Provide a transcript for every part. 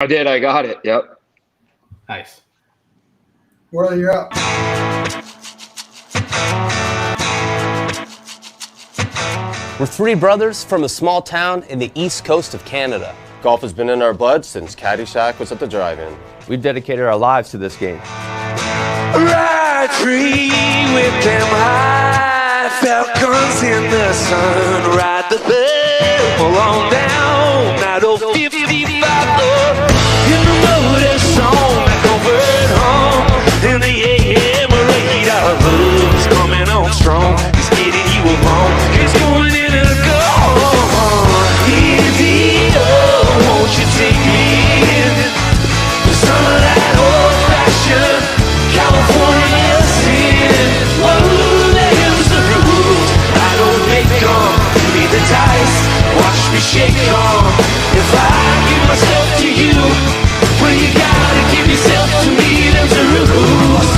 I did. I got it. Yep. Nice. Well, you're up. We're three brothers from a small town in the east coast of Canada. Golf has been in our blood since Caddyshack was at the drive-in. We dedicated our lives to this game. Ride free with them high falcons in the sun. Ride the thermal on down. I don't 55 in the motor song. Back over at home in the AM radar. Love's coming on strong. It's getting you along. It's going in and gone. Easy, oh, won't you take me in? Some of that old-fashioned California sin. Whoa, there's the rules. I don't make them. Be the dice. Watch me shake them. If I give myself to you, well, you gotta give yourself to me. There's the rules.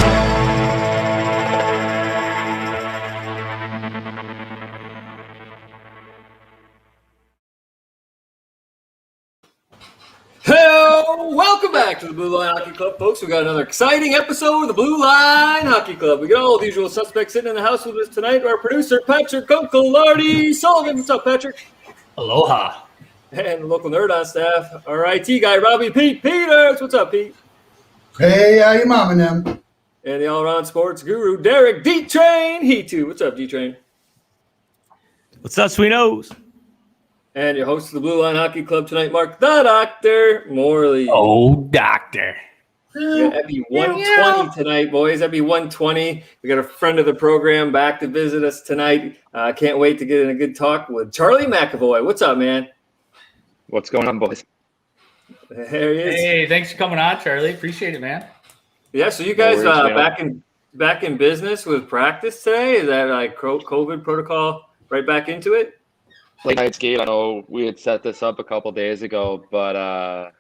Hello, welcome back to the Blue Line Hockey Club, folks. We got another exciting episode of the Blue Line Hockey Club. We got all the usual suspects sitting in the house with us tonight. Our producer, Patrick Uncle Lardy Sullivan. What's up, Patrick? Aloha. And local nerd on staff, our IT guy, Robbie Pete Peters. What's up, Pete? Hey, how you mom and them? And the all-around sports guru, Derek D-Train. He too. What's up, D-Train? What's up, Sweetos? And your host of the Blue Line Hockey Club tonight, Mark the Doctor Morley. Oh, doctor. Yeah, that'd be 120 tonight, boys. That'd be 120. We got a friend of the program back to visit us tonight. Can't wait to get in a good talk with Charlie McAvoy. What's up, man? What's going on, boys? There he is. Hey, thanks for coming on, Charlie. Appreciate it, man. Yeah, so you guys No worries, back in business with practice today? Is that like COVID protocol right back into it? Late night skate. I know we had set this up a couple days ago, but I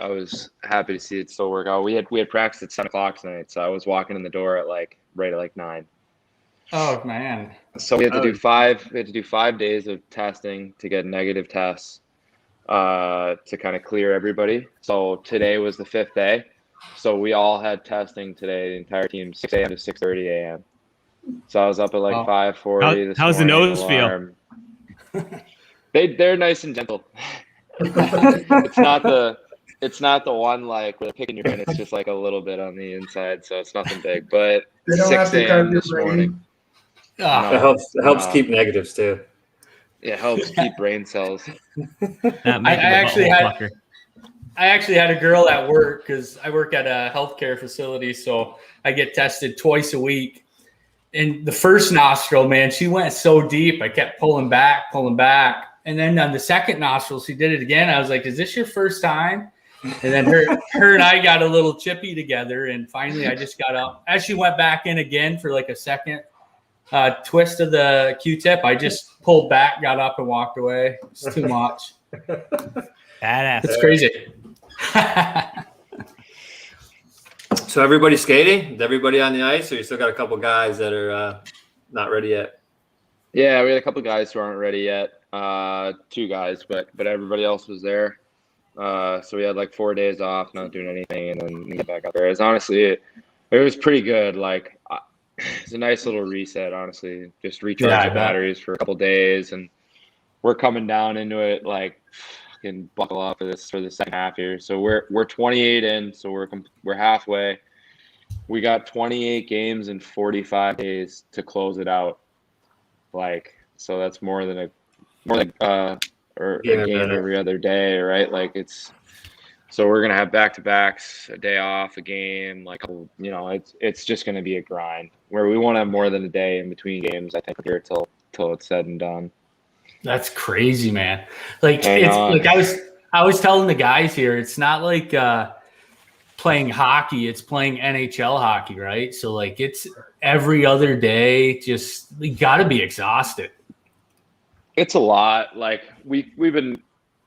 was happy to see it still work out. We had practice at 7 o'clock tonight, so I was walking in the door at right at 9. Oh, man. So we had to do 5 days of testing to get negative tests to kind of clear everybody. So today was the 5th day. So we all had testing today, the entire team, 6 a.m. to 6:30 a.m. So I was up at 5:40 this how's the morning, nose alarm. They're nice and gentle. It's not the one where they're kicking your hand. It's just a little bit on the inside, so it's nothing big. But They don't have 6 to a.m. cut your this morning. It helps keep negatives too. It helps keep brain cells. I actually had a girl at work because I work at a healthcare facility, so I get tested twice a week. And the first nostril, man, she went so deep. I kept pulling back. And then on the second nostril, she did it again. I was like, is this your first time? And then her and I got a little chippy together. And finally, I just got up. As she went back in again for a second twist of the Q-tip, I just pulled back, got up, and walked away. It's too much. Badass. It's crazy. So everybody skating? Is everybody on the ice, or you still got a couple guys that are not ready yet? Yeah, we had a couple guys who aren't ready yet. 2 guys, but everybody else was there. So we had 4 days off, not doing anything, and then get back out there. It was pretty good. It's a nice little reset, honestly. Just recharge the batteries for a couple days, and we're coming down into it can buckle up for the second half here. So we're 28 in, so we're halfway. We got 28 games in 45 days to close it out. So that's more than a game every other day, right? So we're gonna have back-to-backs, a day off, a game. It's just gonna be a grind where we won't have more than a day in between games. I think here till it's said and done. That's crazy, man. I was telling the guys here, it's not like playing hockey, it's playing NHL hockey, right? So it's every other day, just we gotta be exhausted. It's a lot. We've been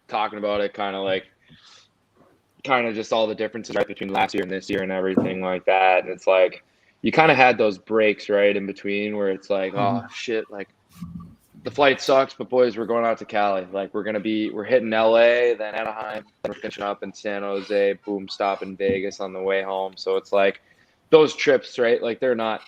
talking about it kind of just all the differences right between last year and this year and everything like that. And it's you kind of had those breaks right in between where it's oh shit, the flight sucks, but boys, we're going out to Cali. Like we're hitting LA, then Anaheim, then we're finishing up in San Jose, boom, stop in Vegas on the way home. So it's like those trips, right? Like they're not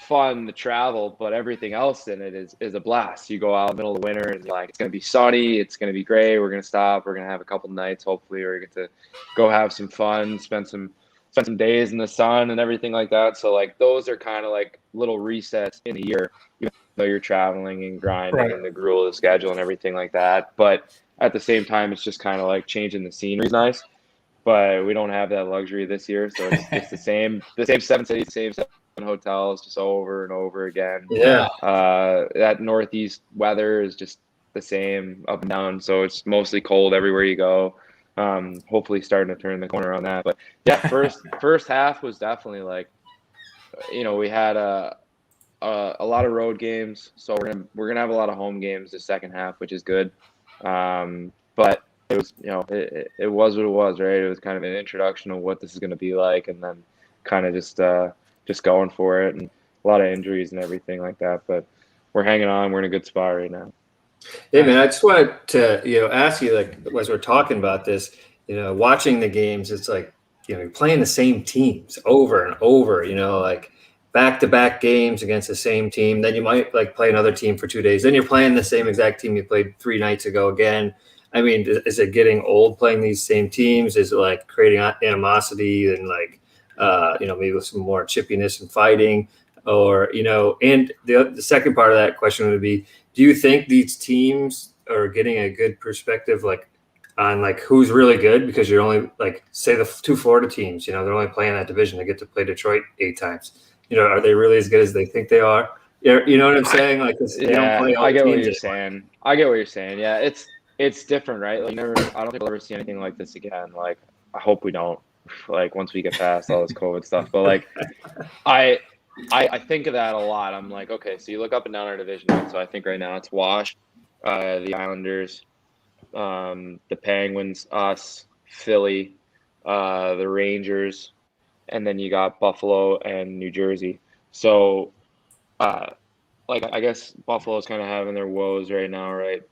fun to travel, but everything else in it is a blast. You go out in the middle of the winter and like it's gonna be sunny, it's gonna be great. We're gonna stop, we're gonna have a couple nights, hopefully, or get to go have some fun, spend some days in the sun and everything like that. So like those are kind of like little resets in a year, even though you're traveling and grinding and the gruel of the schedule and everything like that. But at the same time, it's just kind of like changing the scenery is nice. But we don't have that luxury this year, so it's the same 7 cities, the same 7 hotels, just over and over again. Yeah. That northeast weather is just the same up and down, so it's mostly cold everywhere you go. Hopefully starting to turn the corner on that. But yeah, first half was definitely like, we had a lot of road games, so we're gonna have a lot of home games the second half, which is good. But it was, it was what it was, right? It was kind of an introduction of what this is gonna be like, and then kind of just going for it, and a lot of injuries and everything like that. But we're hanging on. We're in a good spot right now. Hey man, I just wanted to ask you, like, as we're talking about this, watching the games, it's like you're playing the same teams over and over, like back-to-back games against the same team. Then you might like play another team for 2 days. Then you're playing the same exact team you played 3 nights ago again. I mean, is it getting old playing these same teams? Is it like creating animosity and like maybe with some more chippiness and fighting, or and the second part of that question would be, do you think these teams are getting a good perspective, like on like who's really good? Because you're only like, say the 2 Florida teams, they're only playing that division. They get to play Detroit 8 times. Are they really as good as they think they are? You know what I'm saying? Like, they don't play all I get the what teams you're saying. I get what you're saying. Yeah, it's different, right? Like, I don't think we'll ever see anything like this again. Like, I hope we don't. Like, once we get past all this COVID stuff, but like, I think of that a lot. I'm like, okay, so you look up and down our division. So I think right now it's Wash, the Islanders, the Penguins, us, Philly, the Rangers, and then you got Buffalo and New Jersey. So, like, I guess Buffalo's kind of having their woes right now, right?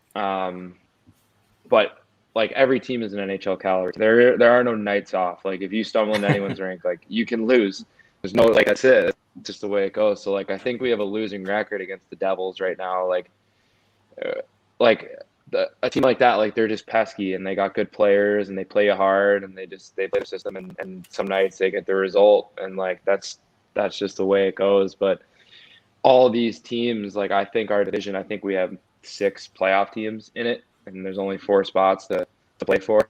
But like every team is an NHL caliber. There are no nights off. Like if you stumble into anyone's rank, like you can lose. There's no, like, that's it. It's just the way it goes. So like I think we have a losing record against the Devils right now. Like a team like that, like they're just pesky and they got good players and they play hard and they play the system, and some nights they get the result, and like that's just the way it goes. But all these teams, like I think our division, I think we have 6 playoff teams in it, and there's only 4 spots to play for.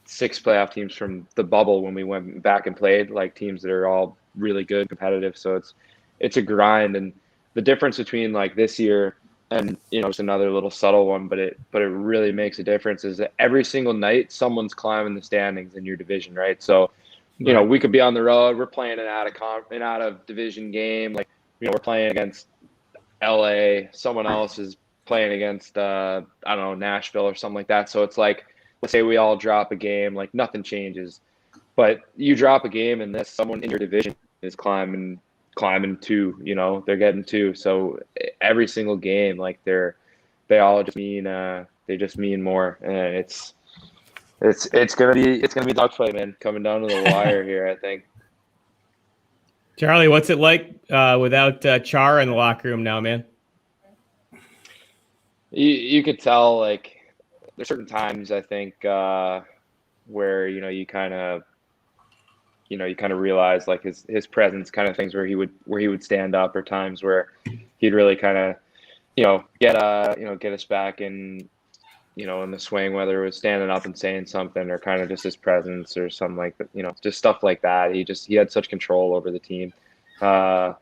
6 playoff teams from the bubble when we went back and played, like teams that are all really good, competitive. So it's a grind, and the difference between like this year and it's another little subtle one, but it really makes a difference, is that every single night someone's climbing the standings in your division, right? So we could be on the road, we're playing an out of division game, like we're playing against LA, someone else is playing against I don't know, Nashville or something like that. So it's like, let's say we all drop a game, like nothing changes, but you drop a game and someone in your division is climbing 2, they're getting 2. So every single game, like they all just mean more, and it's gonna be dogfight, man, coming down to the wire here, I think. Charlie, what's it like without Char in the locker room now, man? You could tell, like, there's certain times I think where you kind of realize like his presence, kind of things where he would stand up, or times where he'd really kind of get us back in in the swing, whether it was standing up and saying something or kind of just his presence or something like that, just stuff like that. He had such control over the team, and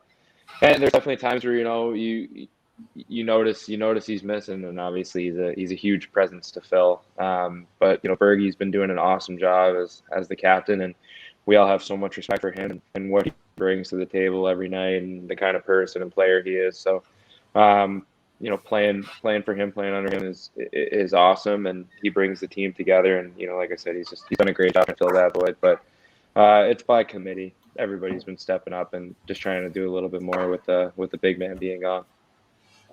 there's definitely times where you notice he's missing, and obviously he's a huge presence to fill. But Bergie's been doing an awesome job as the captain, and we all have so much respect for him and what he brings to the table every night, and the kind of person and player he is. So, playing for him, playing under him is awesome, and he brings the team together. And like I said, he's done a great job to fill that void. But it's by committee. everybody's been stepping up and just trying to do a little bit more with the big man being gone.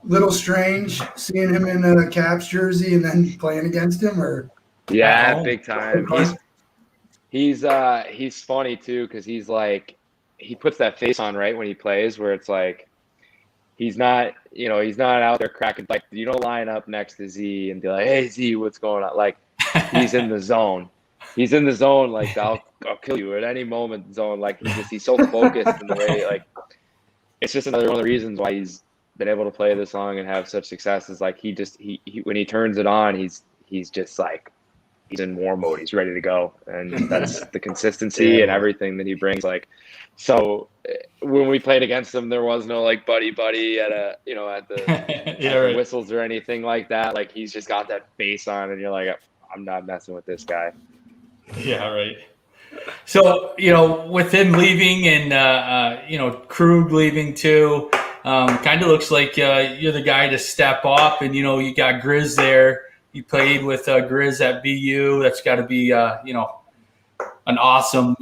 Little strange seeing him in a Caps jersey and then playing against him, or Yeah, big time. He's funny too because he's like he puts that face on right when he plays where it's like he's not out there cracking like you don't line up next to Z and be like, hey Z, what's going on? Like he's in the zone. He's in the zone like I'll kill you at any moment zone. Like he's so focused in the way like it's just another one of the reasons why he's been able to play this long and have such success is like he when he turns it on he's just like he's in war mode. He's ready to go, and that's the consistency and everything that he brings. Like, so when we played against him, there was no like buddy at the the whistles or anything like that. Like he's just got that face on, and you're like, I'm not messing with this guy. Yeah, right. So with him leaving and Krug leaving too, kind of looks like you're the guy to step up, and you got Grizz there. You played with Grizz at BU. That's got to be, an awesome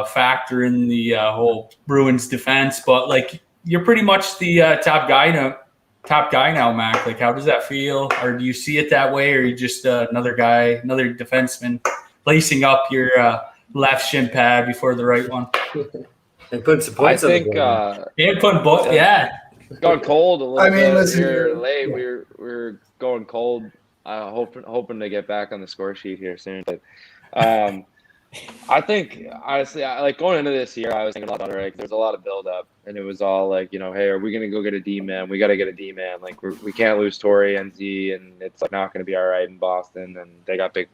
factor in the whole Bruins defense. But like, you're pretty much the top guy now, Mac. Like, how does that feel? Or do you see it that way, or are you just another guy, another defenseman, lacing up your left shin pad before the right one? And putting some points. I think. And putting Gone cold a little bit. Listen, here late. Yeah. We're going cold. Hoping to get back on the score sheet here soon. But I think honestly, like going into this year, I was thinking a lot about it. Like, there's a lot of build up, and it was all like, hey, are we gonna go get a D man? We got to get a D man. Like we can't lose Torrey and Z, and it's like not gonna be all right in Boston, and they got big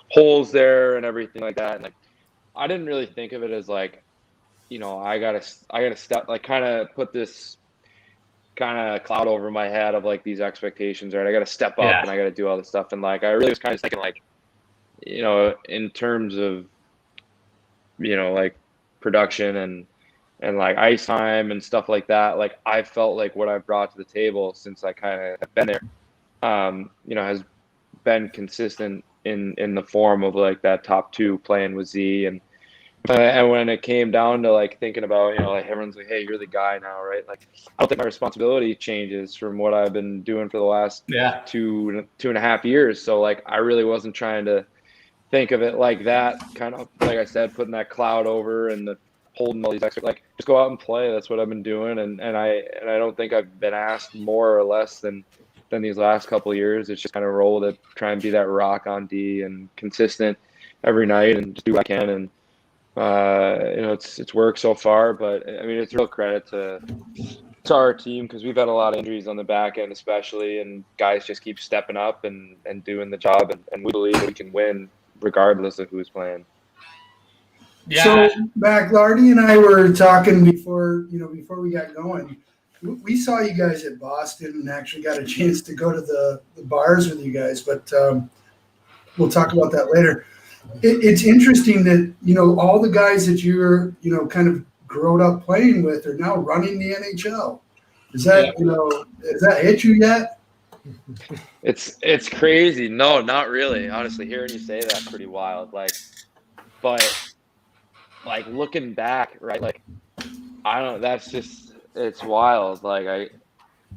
holes there and everything like that. And like I didn't really think of it as like, I gotta step like kind of put this kind of cloud over my head of like these expectations, right? I got to step up and I got to do all this stuff. And like, I really was kind of thinking like, in terms of, like production and like ice time and stuff like that. Like I felt like what I brought to the table since I kind of have been there, has been consistent in the form of like that top two playing with Z and when it came down to like thinking about, like everyone's like, hey, you're the guy now, right? Like, I don't think my responsibility changes from what I've been doing for the last 2.5 years. So like, I really wasn't trying to think of it like that. Kind of like I said, putting that cloud over and holding all these extra, like just go out and play. That's what I've been doing, and I don't think I've been asked more or less than these last couple of years. It's just kind of roll to try and be that rock on D and consistent every night and just do what I can and. It's worked so far, but I mean, it's real credit to our team because we've had a lot of injuries on the back end, especially, and guys just keep stepping up and doing the job, and we believe that we can win regardless of who's playing. Yeah. So, Mac, Lardy and I were talking before we got going. We saw you guys at Boston and actually got a chance to go to the bars with you guys, but we'll talk about that later. It's interesting that, all the guys that you're, kind of growed up playing with are now running the NHL. Is that, has that hit you yet? It's crazy. No, not really. Honestly, hearing you say that, pretty wild. Like, but like looking back, right? Like, I don't know. That's just, it's wild. Like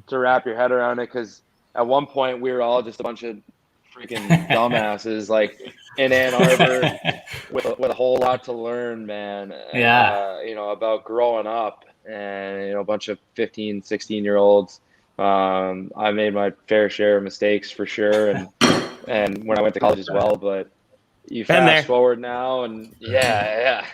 to wrap your head around it. 'Cause at one point we were all just a bunch of freaking dumbasses, like in Ann Arbor with a whole lot to learn, man. About growing up and, a bunch of 15, 16-year-olds. I made my fair share of mistakes for sure. And when I went to college as well, but you fast forward now and yeah.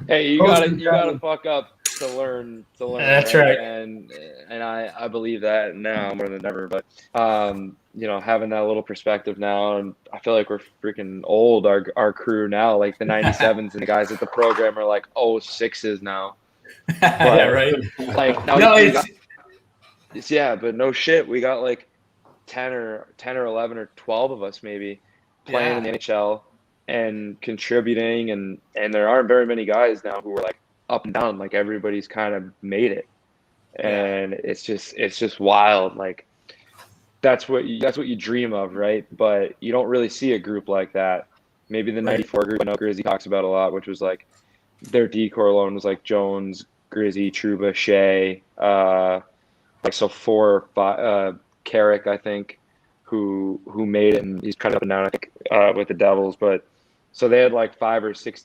Hey, you gotta fuck up to learn. That's right. And I believe that now more than ever, but, having that little perspective now, and I feel like we're freaking old, our crew now, like the 97s and the guys at the program are like 06s now. But, yeah, right. Like now but no shit, we got like 10 or 11 or 12 of us maybe playing in the NHL and contributing, and there aren't very many guys now who are like up and down, like everybody's kind of made it, and it's just wild. Like that's what you dream of, right? But you don't really see a group like that. Maybe the 94 group I know Grizzy talks about a lot, which was like their decor alone was like Jones, Grizzy, Trouba, Shea, so 4 or 5, Carrick, I think, who made it, and he's kind of up and down, I think, with the Devils. But so they had like 5 or 6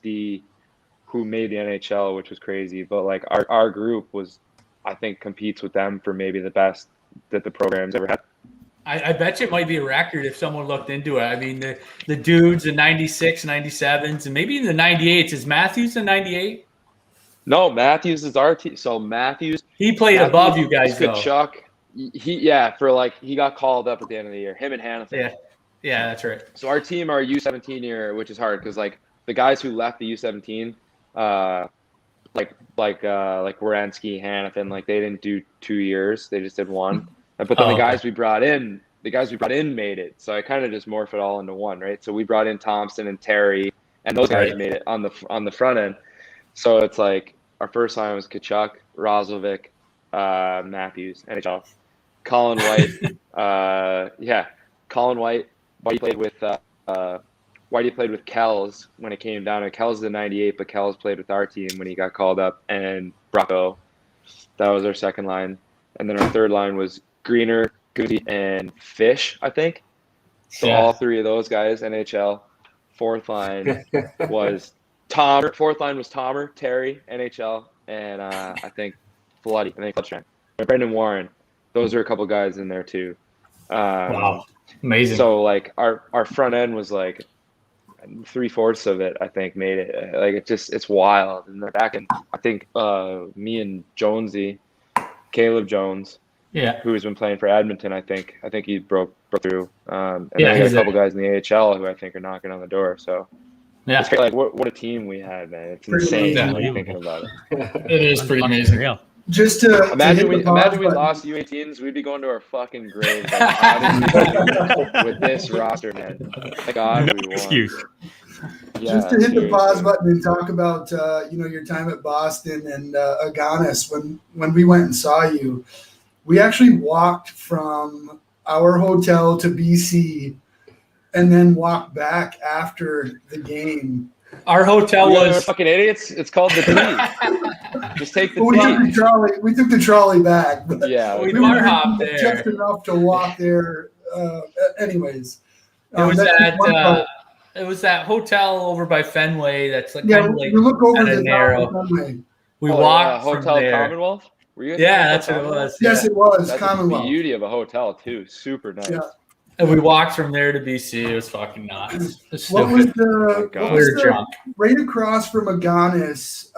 who made the NHL, which was crazy. But like our group was, I think, competes with them for maybe the best that the program's ever had. I bet you it might be a record if someone looked into it. I mean, the dudes, the 96, 97s, and maybe even the 98s. Is Matthews the 98? No, Matthews is our team. So Matthews, he played above you guys, though. Chuck, he got called up at the end of the year. Him and Hannafin. Yeah, that's right. So our team, our U17 year, which is hard because like the guys who left the U17, like Wierenski, Hannafin, like they didn't do 2 years. They just did 1. But then the guys we brought in made it. So I kind of just morph it all into one, right? So we brought in Thompson and Terry, and those guys made it on the front end. So it's like our first line was Tkachuk, Roslovic, Matthews, NHL. Colin White, Colin White. Whitey played with Kells when it came down. And Kells is the 98, but Kells played with our team when he got called up. And Bracco, that was our second line. And then our third line was Greener, Goody, and Fish, I think. So all 3 of those guys, NHL. Fourth line was Tomer, Terry, NHL, and I think Floody. Brendan Warren. Those are a couple guys in there too. Wow, amazing. So like our front end was like 3/4 of it, I think, made it. Like it's wild. And they're back in. I think me and Jonesy, Caleb Jones, who has been playing for Edmonton. I think he broke through. And then we got a couple guys in the AHL who I think are knocking on the door. So. Yeah, it's like what a team we had, man! It's insane thinking about it. It is pretty amazing. Just to imagine we lost U18s, we'd be going to our fucking graves with this roster, man. God, we won. Excuse. Yeah, just to hit the pause button and talk about your time at Boston and Aganis. When we went and saw you, we actually walked from our hotel to BC. And then walk back after the game. Our hotel was fucking idiots. It's called the T. Just take the T. We took the trolley back. But we bar hopped there just enough to walk there. Anyways, it was that hotel over by Fenway. That's like kind of like you look over the narrow. Fenway. We walked Hotel from there. Commonwealth. Were you that's what it was. Yes, it was That's Commonwealth. The beauty of a hotel too. Super nice. Yeah. And we walked from there to BC. It was fucking nuts. What was the right across from Aganis?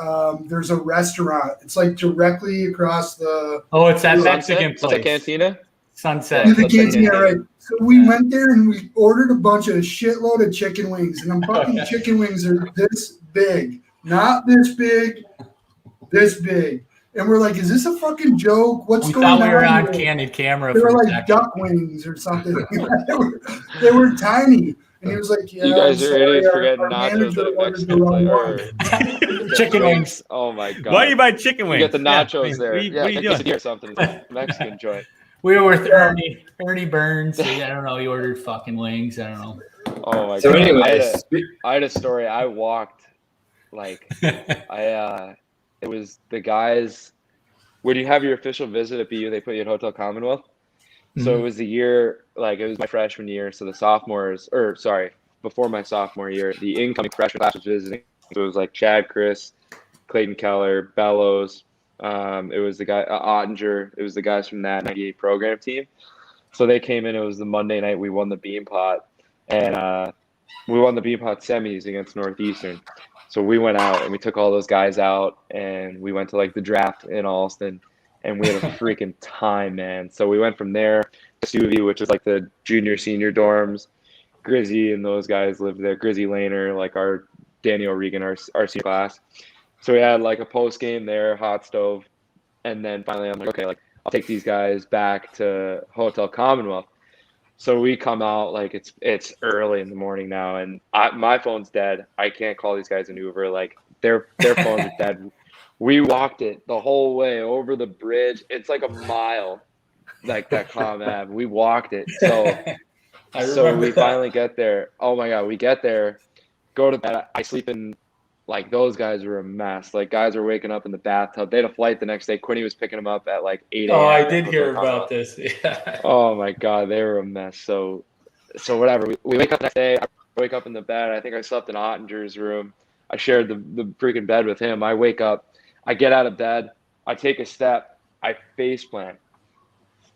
There's a restaurant. It's like directly across the. Oh, it's that Mexican place. The Cantina. Sunset. The Cantina, right? So we went there and we ordered a bunch of shitload of chicken wings, and I'm fucking chicken wings are this big, not this big, this big. And we're like, is this a fucking joke? What's going on? We were on candid camera. They were like duck wings or something. they were tiny. And he was like, you guys are idiots for getting nachos at a Mexican chicken wings. Oh, my God. Why do you buy chicken wings? You get the nachos there. What are you doing? Or something. Mexican joint. We were with Ernie Burns. So I don't know. He ordered fucking wings. I don't know. Oh, my God. So anyways. I had a story. I walked, it was the guys. When you have your official visit at BU, they put you at Hotel Commonwealth. Mm-hmm. So it was the year, it was my freshman year. So before my sophomore year, the incoming freshman class was visiting. So it was like Chad, Chris, Clayton Keller, Bellows. It was the guy, Ottinger. It was the guys from that 98 program team. So they came in. It was the Monday night. We won the Bean Pot. And we won the Bean Pot semis against Northeastern. So we went out and we took all those guys out and we went to the draft in Alston and we had a freaking time, man. So we went from there to Stuvie, which is the junior, senior dorms. Grizzy and those guys lived there. Grizzy Laner, our Daniel Regan, our senior class. So we had a post game there, hot stove. And then finally I'm okay, I'll take these guys back to Hotel Commonwealth. So we come out it's early in the morning now, and my phone's dead. I can't call these guys an Uber. Their phones are dead. We walked it the whole way over the bridge. It's a mile, that Comm Ave. We walked it. So we finally get there. Oh my God, we get there, go to bed. I sleep in like those guys were a mess. Like guys were waking up in the bathtub. They had a flight the next day. Quinny was picking them up at like 8 a.m. Oh, I did hear about this. Yeah. Oh my God, they were a mess. So whatever. We wake up the next day. I wake up in the bed. I think I slept in Ottinger's room. I shared the freaking bed with him. I wake up. I get out of bed. I take a step. I face plant.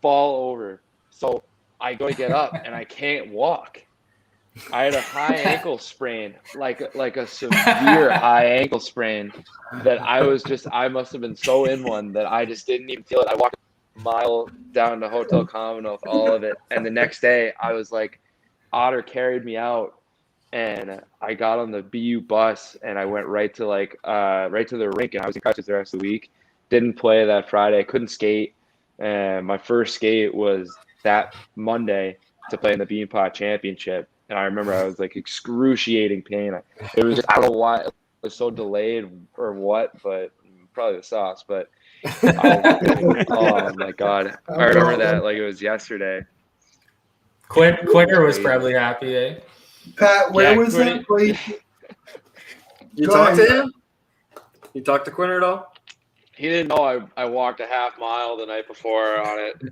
Fall over. So I go to get up and I can't walk. I had a high ankle sprain, like a severe high ankle sprain that I must have been so in one that I just didn't even feel it. I walked a mile down to Hotel Commonwealth, all of it. And the next day I was like, Otter carried me out and I got on the BU bus and I went right to the rink, and I was in crutches the rest of the week. Didn't play that Friday. I couldn't skate. And my first skate was that Monday to play in the Beanpot Championship. And I remember I was like excruciating pain. It was just, I don't know why it was so delayed or what, but probably the sauce. But oh my God, I remember that like it was yesterday. Quinter was probably happy, eh? Pat, where was Quinny. that place? You Go talked ahead. to him? You talked to Quinter at all? He didn't know I walked a half mile the night before on it.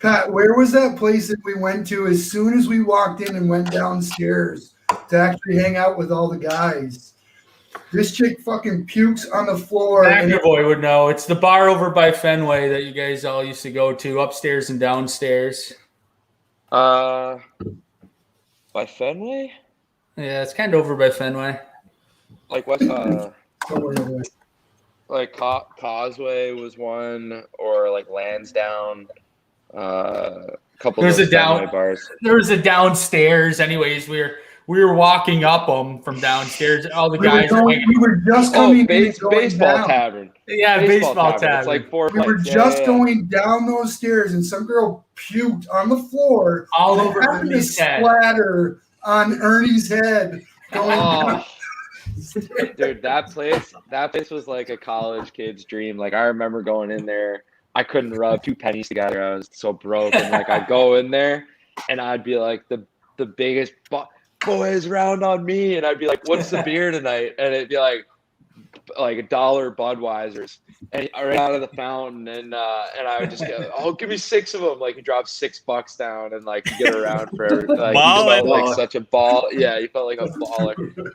Pat, where was that place that we went to as soon as we walked in and went downstairs to actually hang out with all the guys? This chick fucking pukes on the floor. McAvoy would know. It's the bar over by Fenway that you guys all used to go to, upstairs and downstairs. By Fenway? Yeah, it's kind of over by Fenway. Like what? Like Causeway was one, or like Lansdowne. A couple of those Fenway bars. There was a downstairs. Anyways, we were walking up them from downstairs. All the guys we were just coming baseball down. tavern. Yeah, baseball tavern. It's like 4 We were just going down those stairs, and some girl puked on the floor all and over happened to Ernie's head. splatter on Ernie's head. Going down. Dude, that place was like a college kid's dream. Like I remember going in there. I couldn't rub 2 pennies together. I was so broke. And like I'd go in there and I'd be like the biggest boys round on me. And I'd be like, what's the beer tonight? And it'd be like $1 Budweiser's and right out of the fountain. And I would just go, oh, give me 6 of them. Like you drop $6 down and like you get around for everything. Like, you felt like such a ball. Yeah, you felt like a baller.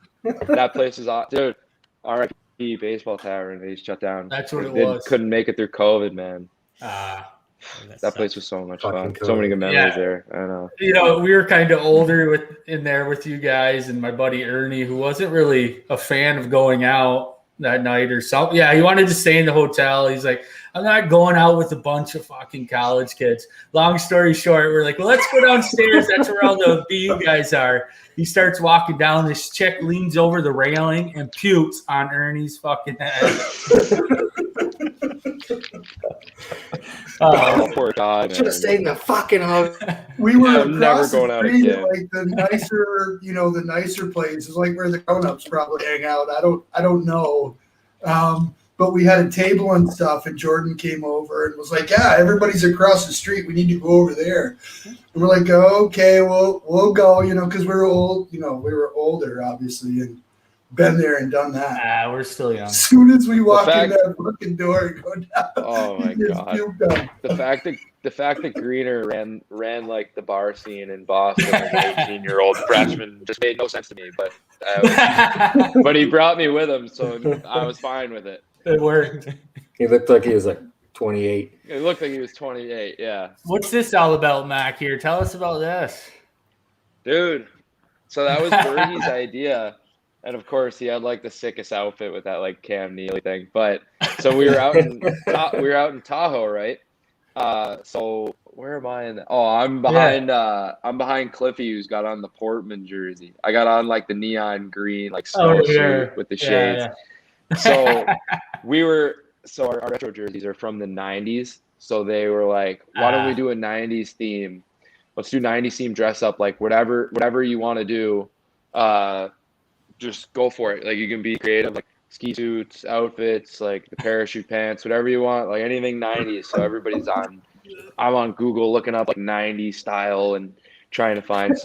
That place is awesome. Dude, R.I.P. Baseball Tavern. They shut down. That's what it was. Couldn't make it through COVID, man. That place was so much fun. Cool. So many good memories there. I know. You know, we were kind of older in there with you guys, and my buddy Ernie, who wasn't really a fan of going out that night or something. Yeah, he wanted to stay in the hotel. He's like, I'm not going out with a bunch of fucking college kids. Long story short, we're like, well, let's go downstairs. That's where all the BU guys are. He starts walking down. This chick leans over the railing and pukes on Ernie's fucking head. Oh, poor God. Should have stayed in the fucking house. We were I'm never across going the out street again. at, like the nicer places, like where the grown-ups probably hang out. I don't know. But we had a table and stuff, and Jordan came over and was like, yeah, everybody's across the street. We need to go over there. And we're like, okay, we'll go, because we were old, we were older, obviously, and been there and done that. We're still young. As soon as we walk in that fucking door and go down, oh my God. The fact that Greener ran like the bar scene in Boston as an 18-year-old freshman just made no sense to me. But he brought me with him, so I was fine with it. It worked. He looked like he was like 28. It looked like he was 28. Yeah. What's this all about, Mac? Here, tell us about this, dude. So that was Bergie's idea. And of course, he had like the sickest outfit with that like Cam Neely thing. But so we were out in Tahoe, right? So where am I in? I'm behind Cliffy, who's got on the Portman jersey. I got on like the neon green like snow suit with the shades. Yeah. So our retro jerseys are from the 90s. So they were like, why don't we do a 90s theme? Let's do 90s theme dress up, like whatever you want to do. Just go for it. Like you can be creative, like ski suits, outfits, like the parachute pants, whatever you want, like anything 90s. So I'm on Google looking up like 90s style and trying to find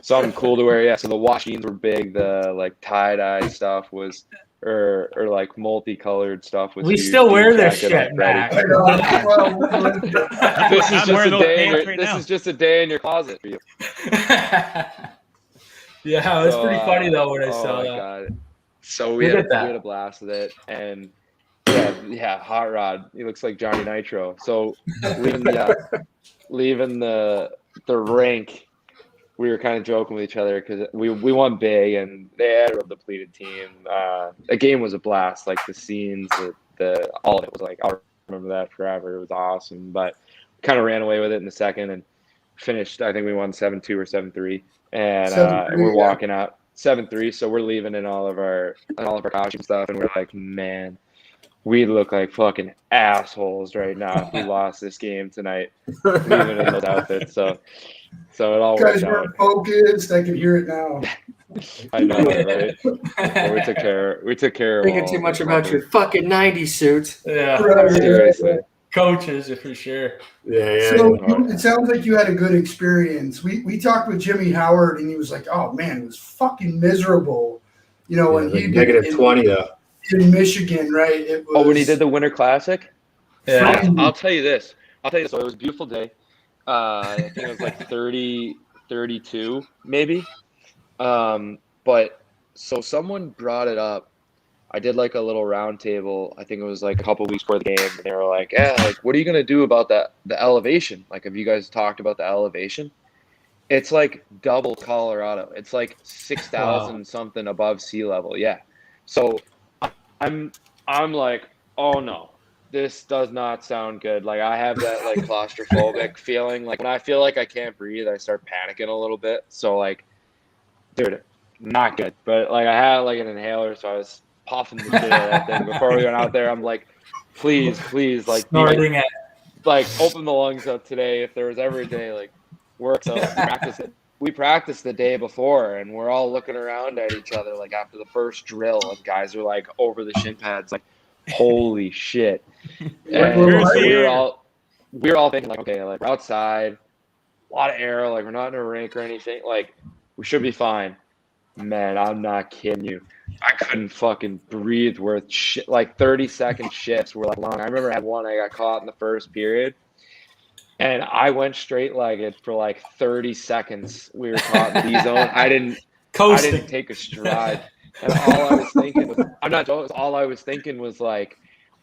something cool to wear. Yeah, so the wash jeans were big. The like tie-dye stuff was, or like multicolored stuff was. We huge. still wear Jean this jacket on shit, Freddie. Mac. This is I'm just wearing a those day. pants right This now. is just a day in your closet for you. Yeah, it was pretty funny though when I oh saw my that. God. So we Look had at that. a blast with it, and yeah, Hot Rod. He looks like Johnny Nitro. So leaving the rink, we were kind of joking with each other because we won big, and they had a depleted team. The game was a blast. Like the scenes, the all of it was like, I'll remember that forever. It was awesome, but kind of ran away with it in the second and finished. I think we won 7-2 or 7-3, and 7-3, we're yeah. walking out 7-3. So we're leaving in all of our costume stuff, and we're like, man, we look like fucking assholes right now if we lost this game tonight, leaving in those outfits. So it all You guys worked out. weren't focused. I can hear it now. I know, right? But we took care. We took care of Thinking all too of much it. about your fucking 90s suits. Yeah, Seriously. coaches for sure. So it sounds like you had a good experience. We talked with Jimmy Howard, and he was like, "Oh man, it was fucking miserable." You know, when he negative 20 though. in Michigan, right? It was, Oh, when he did the Winter Classic? Yeah. I'll tell you this. So it was a beautiful day. I think it was like 30, 32 maybe. But so someone brought it up. I did like a little round table. I think it was like a couple weeks before the game. And they were like, yeah, like, what are you going to do about the elevation? Like, have you guys talked about the elevation? It's like double Colorado. It's like 6,000 something above sea level. Yeah. So I'm like, oh no, this does not sound good. Like I have that like claustrophobic feeling. Like when I feel like I can't breathe, I start panicking a little bit. So like, dude, not good. But like I had like an inhaler, so I was puffing the shit out of that thing before we went out there. I'm like, please, like, Snorting it. like open the lungs up today. If there was ever a day like work, so practice it. We practiced the day before, and we're all looking around at each other like after the first drill, and guys are like over the shin pads, like, holy shit. And we were all thinking like, okay, like we're outside, a lot of air, like we're not in a rink or anything, like we should be fine. Man, I'm not kidding you. I couldn't fucking breathe worth shit. Like 30-second shifts were like long. I remember I had one, I got caught in the first period. And I went straight-legged for like 30 seconds. We were caught in the zone. I didn't take a stride. And all I was thinking was, I'm not joking, all I was thinking was like,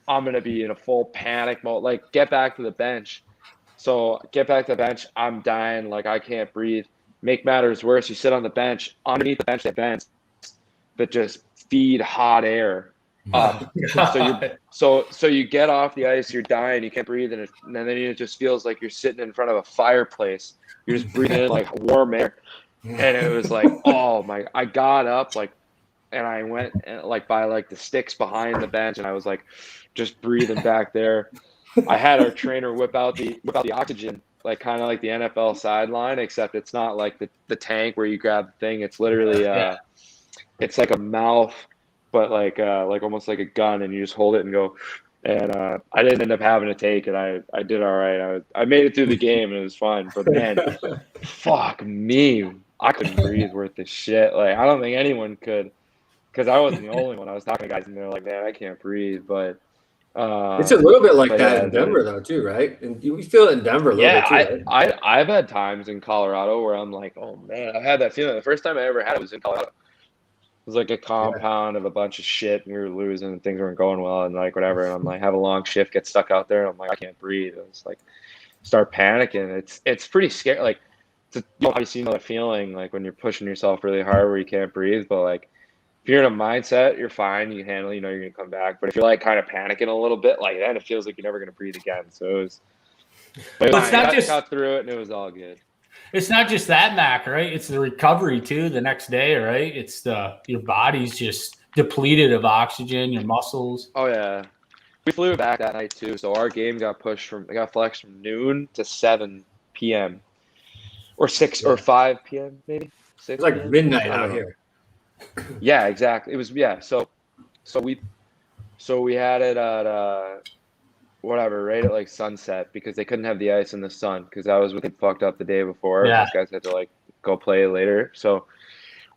I'm going to be in a full panic mode. Like, get back to the bench. So get back to the bench. I'm dying. Like, I can't breathe. Make matters worse, you sit on the bench. Underneath the bench, they vents that just feed hot air up. So you get off the ice, you're dying, you can't breathe, and then it just feels like you're sitting in front of a fireplace. You're just breathing in like warm air, and it was like, oh my! I got up like, and I went like by like the sticks behind the bench, and I was like, just breathing back there. I had our trainer whip out the oxygen, like kind of like the NFL sideline, except it's not like the tank where you grab the thing. It's literally it's like a mouth, but like almost like a gun, and you just hold it and go. And I didn't end up having to take it. I did all right. I made it through the game and it was fun. But man, fuck me, I couldn't breathe worth the shit. Like I don't think anyone could, because I wasn't the only one. I was talking to guys and they're like, man, I can't breathe. But it's a little bit like that in Denver, though, too, right? And we feel it in Denver a little bit, too, right? I've had times in Colorado where I'm like, oh, man, I've had that feeling. The first time I ever had it was in Colorado. It was like a compound of a bunch of shit, and we were losing, and things weren't going well, and like whatever. And I'm like, have a long shift, get stuck out there, and I'm like, I can't breathe. It's like, start panicking. It's pretty scary. Like, obviously, you know that feeling, like when you're pushing yourself really hard where you can't breathe, but like, if you're in a mindset, you're fine. You can handle it. You know you're going to come back. But if you're like kind of panicking a little bit, like then it feels like you're never going to breathe again. So it was. But it's not just got through it, and it was all good. It's not just that, Mac, right? It's the recovery too. The next day, right? It's your body's just depleted of oxygen, your muscles. Oh yeah, we flew back that night too. So our game got flexed from noon to 7 p.m. or 6 or 5 p.m. maybe. 6 it's like midnight out here. Yeah, exactly. It was So we had it at whatever, right at like sunset, because they couldn't have the ice in the sun because that was what they fucked up the day before. Yeah. Those guys had to like go play later. So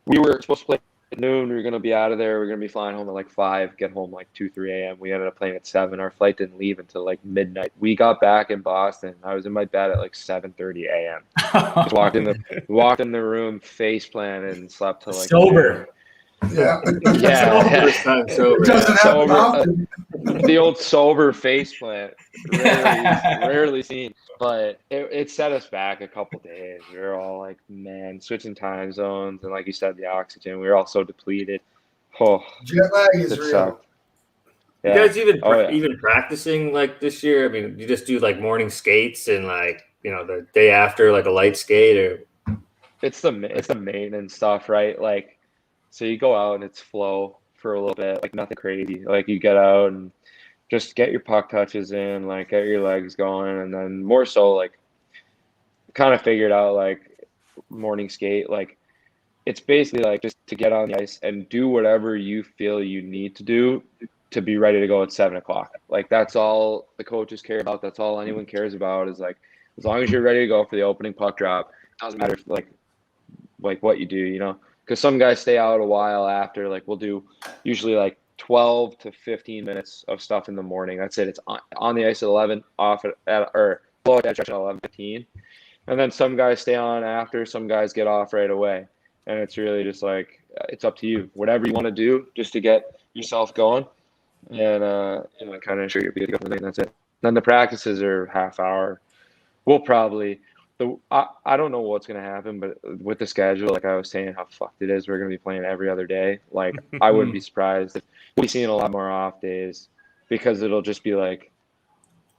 we were supposed to play at noon. We were going to be out of there. We were going to be flying home at like 5, get home like 2, 3 a.m. We ended up playing at 7. Our flight didn't leave until like midnight. We got back in Boston. I was in my bed at like 7:30 a.m. Just walked in the room, face planted, and slept till like sober. Yeah. Yeah. First time sober. It doesn't happen Sober, often. The old sober face plant, rarely seen. But it set us back a couple days. We were all like, man, switching time zones, and like you said, the oxygen. We were all so depleted. Oh, Jet lag is it real. sucked. You Yeah. guys even Oh, yeah. even practicing like this year? I mean, you just do like morning skates and like the day after like a light skate or It's the maintenance stuff, right? Like, so you go out and it's flow for a little bit, like nothing crazy. Like you get out and just get your puck touches in, like get your legs going, and then more so like kind of figured out like morning skate, like it's basically like just to get on the ice and do whatever you feel you need to do to be ready to go at 7 o'clock. Like that's all the coaches care about. That's all anyone cares about is like as long as you're ready to go for the opening puck drop, it doesn't matter if, like what you do, because some guys stay out a while after. Like we'll do usually like 12 to 15 minutes of stuff in the morning. That's it. It's on the ice at 11, off or below at 11:15, and then some guys stay on after. Some guys get off right away, and it's really just like it's up to you. Whatever you want to do, just to get yourself going, and kind of ensure you're good to go for the night. And that's it. Then the practices are half hour. We'll probably. I don't know what's going to happen, but with the schedule, like I was saying, how fucked it is. We're going to be playing every other day. Like, I wouldn't be surprised if we'll be seeing a lot more off days because it'll just be like,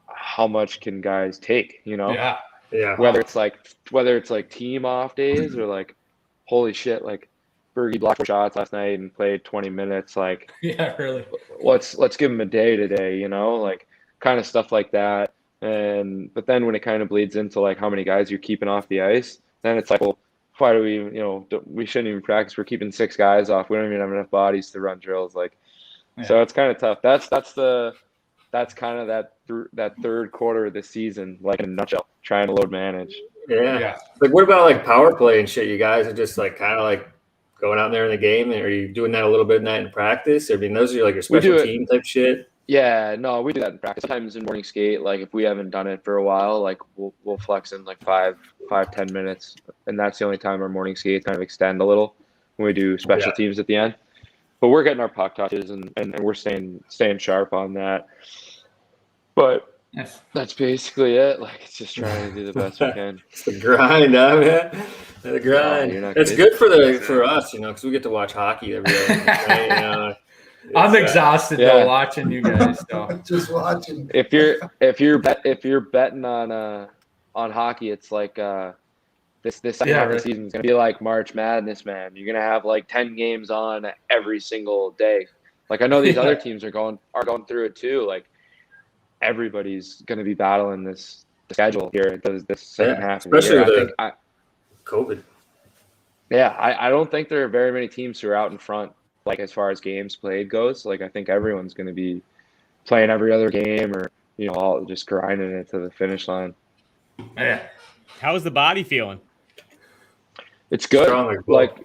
how much can guys take, Yeah. Whether it's like team off days or like, holy shit, like Bergie blocked 4 shots last night and played 20 minutes. Like, Yeah, really. let's give him a day today, like kind of stuff like that. But then when it kind of bleeds into like how many guys you're keeping off the ice, then it's like, well, why do we, we shouldn't even practice. We're keeping 6 guys off. We don't even have enough bodies to run drills. Like, So it's kind of tough. That's kind of that third quarter of the season, like in a nutshell, trying to load manage. Yeah. Like, what about like power play and shit? You guys are just like kind of like going out there in the game, and are you doing that a little bit in practice? I mean, those are like your special team type shit. Yeah, no, we do that in practice. Sometimes in morning skate, like if we haven't done it for a while, like we'll flex in like 5-10 minutes, and that's the only time our morning skates kind of extend a little when we do special teams at the end. But we're getting our puck touches and we're staying sharp on that. But that's basically it. Like it's just trying to do the best we can. It's the grind, man. The grind. It's good for us, because we get to watch hockey every day. Right? I'm exhausted though watching you guys. So. Just watching. If you're betting on hockey, it's like this second half of the season is gonna be like March Madness, man. You're gonna have like 10 games on every single day. Like I know these other teams are going through it too. Like everybody's gonna be battling the schedule here this second half of the year. Especially with COVID. Yeah, I don't think there are very many teams who are out in front. Like as far as games played goes, like I think everyone's going to be playing every other game or all just grinding it to the finish line. Yeah. How's the body feeling? It's good. Strong like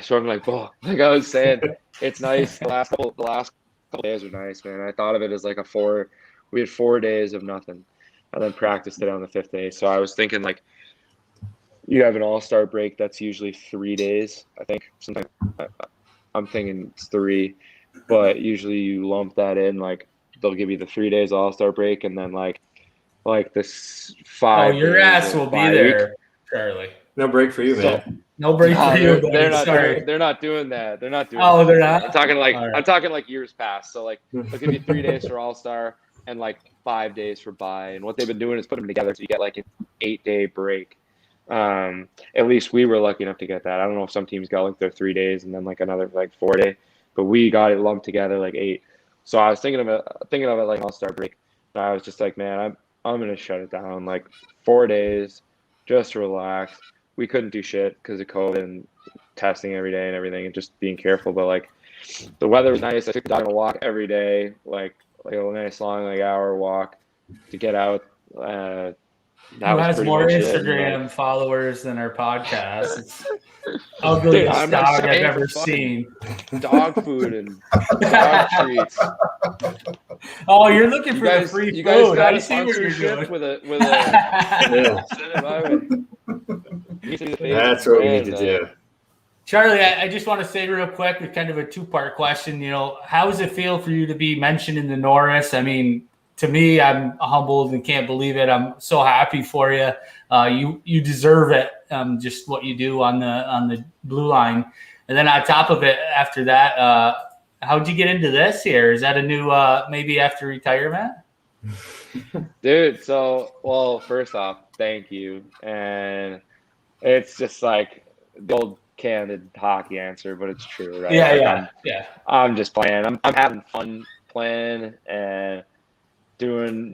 strong like bull. Like I was saying, it's nice. The last couple days are nice, man. I thought of it as like we had 4 days of nothing, and then practiced it on the 5th day. So I was thinking like you have an all-star break that's usually 3 days. I think sometimes. I'm thinking it's 3, but usually you lump that in. Like they'll give you the 3 days All-Star break, and then like this 5. Oh, your ass will be there, Charlie. No break for you, man. No break for you. They're not. Sorry. They're not doing that. They're not doing. Oh, that. they're not. I'm talking like years past. So like they'll give you 3 days for All-Star and like 5 days for bye. And what they've been doing is putting them together so you get like an 8-day break. At least we were lucky enough to get that. I don't know if some teams got like their 3 days and then like another like 4 day, but we got it lumped together like 8. So I was thinking of it like All-Star break. And I was just like, man, I'm gonna shut it down. Like 4 days, just relax. We couldn't do shit because of COVID and testing every day and everything, and just being careful. But like the weather was nice. I took the dog on a walk every day, like a nice long like hour walk to get out. that Who was has pretty more much it. Instagram followers than our podcast? It's Dude, ugliest I'm dog just I've saying ever for fucking seen. dog food and dog treats. Oh, you're looking You for guys, the free you guys food. got I a see what you're sponsorship doing. with a Yeah, send it my way. You see the face that's of the what we need to brand, do. Charlie, I just want to say real quick with kind of a two-part question. How does it feel for you to be mentioned in the Norris? I mean, to me, I'm humbled and can't believe it. I'm so happy for you. You deserve it. Just what you do on the blue line, and then on top of it, after that, how'd you get into this here? Is that a new maybe after retirement? Dude, well, first off, thank you. And it's just like the old candid hockey answer, but it's true, right? Yeah. I'm just playing. I'm having fun playing and doing,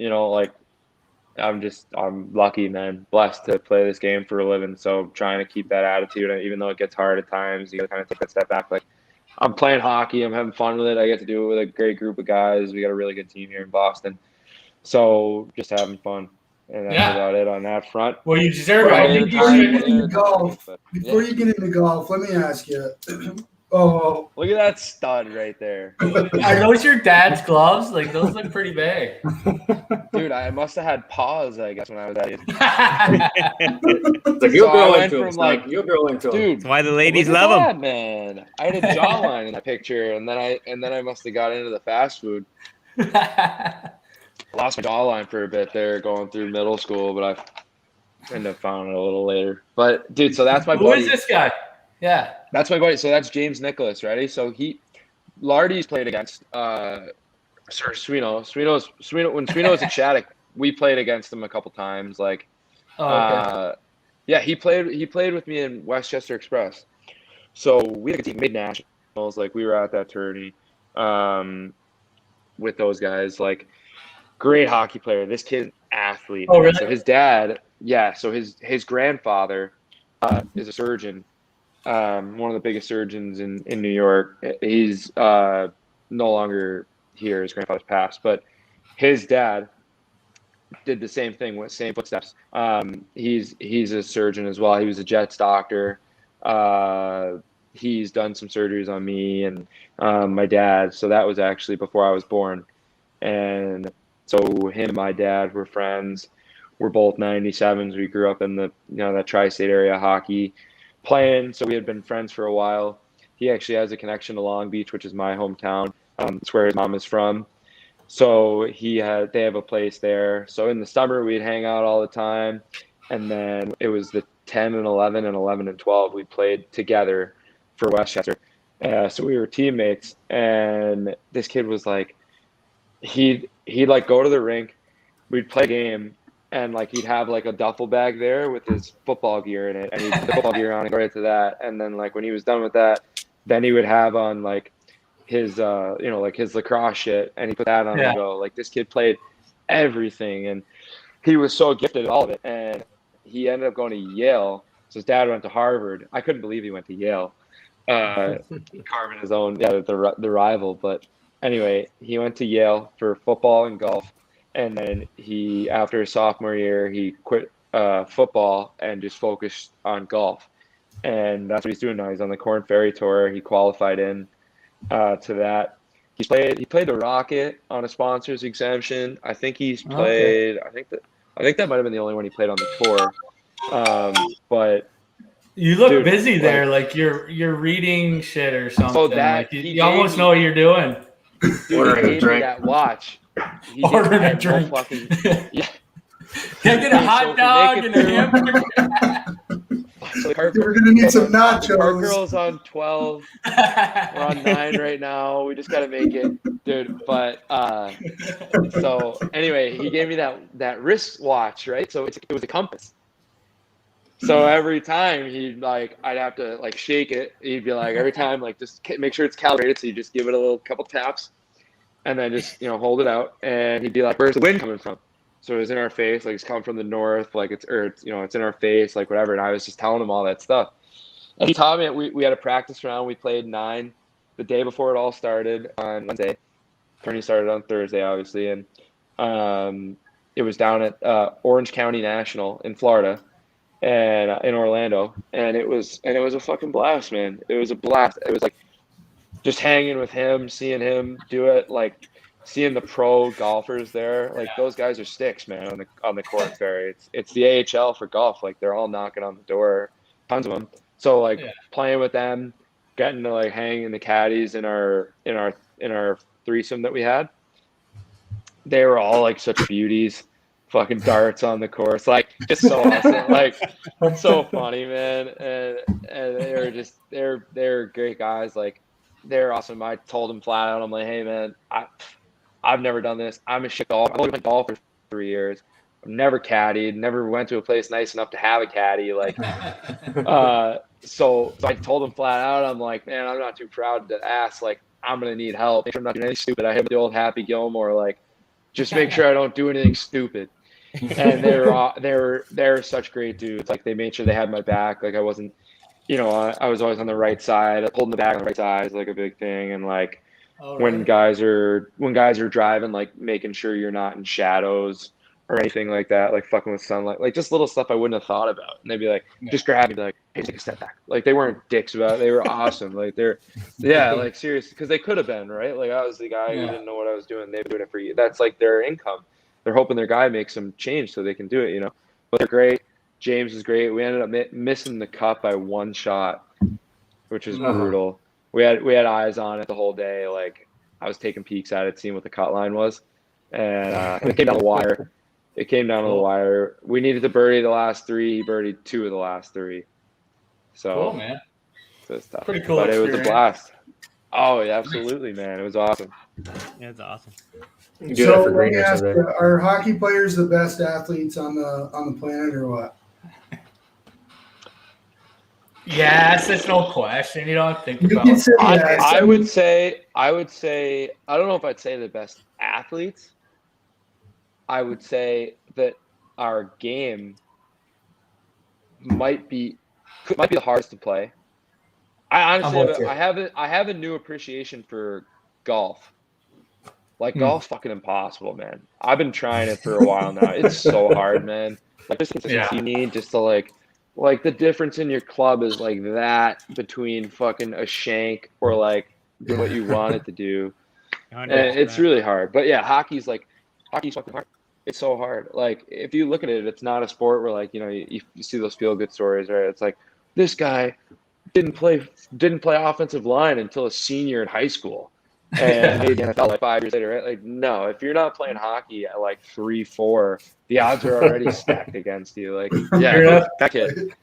I'm lucky, man, blessed to play this game for a living. So trying to keep that attitude, and even though it gets hard at times, you gotta kind of take that step back. Like, I'm playing hockey, I'm having fun with it. I get to do it with a great group of guys. We got a really good team here in Boston. So just having fun. And that's about it on that front. Well, you deserve it. Well, I think before you you get should. into golf, you get into golf, let me ask you. Oh, Look at that stud right there. Are those your dad's gloves? Like, those look pretty big. Dude, I must have had paws, I guess, when I was that age. It's like you'll So I grow went into from them. like, You'll grow into them. dude, That's why the ladies look at love that, man. I had a jawline in that picture, and then I must have got into the fast food. Lost my jawline for a bit there going through middle school, but I ended up finding it a little later. But dude, so that's my Who buddy. is this guy? Yeah. That's my buddy. So that's James Nicholas, ready? So Lardy's played against Swino. When Swino was at Shattuck, we played against him a couple times. Like, yeah, he played with me in Westchester Express. So we had a team, made nationals. Like, we were at that tourney with those guys. Like, great hockey player. This kid's an athlete. Oh, really? So his dad, so his grandfather is a surgeon. One of the biggest surgeons in New York. He's no longer here. His grandfather's passed, but his dad did the same thing with same footsteps. He's a surgeon as well. He was a Jets doctor. He's done some surgeries on me and my dad. So that was actually before I was born. And so him and my dad were friends. We're both 97s. We grew up in the that tri-state area hockey playing. So we had been friends for a while. He actually has a connection to Long Beach, which is my hometown. It's where his mom is from. So they have a place there. So in the summer we'd hang out all the time, and then it was the 10 and 11 and 11 and 12 we played together for Westchester. So we were teammates, and this kid was like, he'd like go to the rink, we'd play a game, and like he'd have like a duffel bag there with his football gear in it, and he'd put the football gear on and go right to that. And then like when he was done with that, then he would have on like his like his lacrosse shit, and he put that on and go. Like, this kid played everything, and he was so gifted at all of it. And he ended up going to Yale. So his dad went to Harvard. I couldn't believe he went to Yale, carving his own the rival. But anyway, he went to Yale for football and golf. And then after his sophomore year, he quit football and just focused on golf. And that's what he's doing now. He's on the Corn Ferry Tour. He qualified in to that. He played the Rocket on a sponsor's exemption. I think he's played. Okay. I think that might have been the only one he played on the tour. But you look busy there, like you're reading shit or something. So that you almost know what you're doing. Dude, he gave me that watch. Ordering a drink. Can I get a hot dog and a hamburger? So we're gonna need some nachos. Our girl's on 12. We're on 9 right now. We just gotta make it, dude. But so anyway, he gave me that wrist watch, right? So it was a compass. So every time I'd have to like shake it. He'd be like, every time, like, just make sure it's calibrated. So you just give it a little couple taps, and then just hold it out. And he'd be like, "Where's the wind coming from?" So it was in our face, like it's coming from the north, like it's in our face, like whatever. And I was just telling him all that stuff. And he taught me. We had a practice round. We played 9 the day before it all started on Wednesday. Tourney started on Thursday, obviously, and it was down at Orange County National in Florida and in Orlando, and it was a fucking blast, man. It was a blast. It was like just hanging with him, seeing him do it, like seeing the pro golfers there. Like those guys are sticks, man, on the court there. It's the AHL for golf. Like they're all knocking on the door, tons of them. So like playing with them, getting to like hang in the caddies in our threesome that we had. They were all like such beauties, fucking darts on the course, like just so awesome, like so funny, man. And they were just they're great guys, like they're awesome. I told them flat out, I'm like, hey man, I've never done this. I'm a shit golfer. I've only played golf for 3 years. I've never caddied, never went to a place nice enough to have a caddy. Like, so I told them flat out, I'm like, man, I'm not too proud to ask. Like, I'm gonna need help. Make sure I'm not doing anything stupid. I hit the old Happy Gilmore, like, just make sure I don't do anything stupid. And they're such great dudes. Like, they made sure they had my back. Like, I wasn't, I was always on the right side. Holding the bag on the right side is like a big thing. And like, when guys are driving, like making sure you're not in shadows or anything like that, like fucking with sunlight, like just little stuff I wouldn't have thought about. And they'd be like, just grab me, be like, hey, take a step back. Like, they weren't dicks about it. They were awesome. Like, like seriously, because they could have been, right? Like, I was the guy who didn't know what I was doing. They were doing it for you. That's like their income. They're hoping their guy makes some change so they can do it, But they're great. James is great. We ended up missing the cup by one shot, which is brutal. We had eyes on it the whole day. Like, I was taking peeks at it, seeing what the cut line was, and it came down the wire. It came down to the wire. We needed to birdie the last 3. He birdied 2 of the last 3. So cool, man. So it's tough. Pretty cool. But experience. it was a blast. Oh yeah, absolutely, man. It was awesome. Yeah, it's awesome. So let me ask you, are hockey players the best athletes on the planet, or what? Yes, there's no question. You don't think You about can say yes. I would say I don't know if I'd say the best athletes. I would say that our game might be the hardest to play. I honestly I have a new appreciation for golf. Like, golf's fucking impossible, man. I've been trying it for a while now. It's so hard, man. Like, just consistency you need just to like the difference in your club is like that between fucking a shank or like what you want it to do. And it's really hard. But yeah, hockey's fucking hard. It's so hard. Like, if you look at it, it's not a sport where like, you see those feel good stories, right? It's like, this guy didn't play offensive line until a senior in high school. And made the NFL like 5 years later, right? Like, no, if you're not playing hockey at like 3-4, the odds are already stacked against you. Like, yeah, that kid.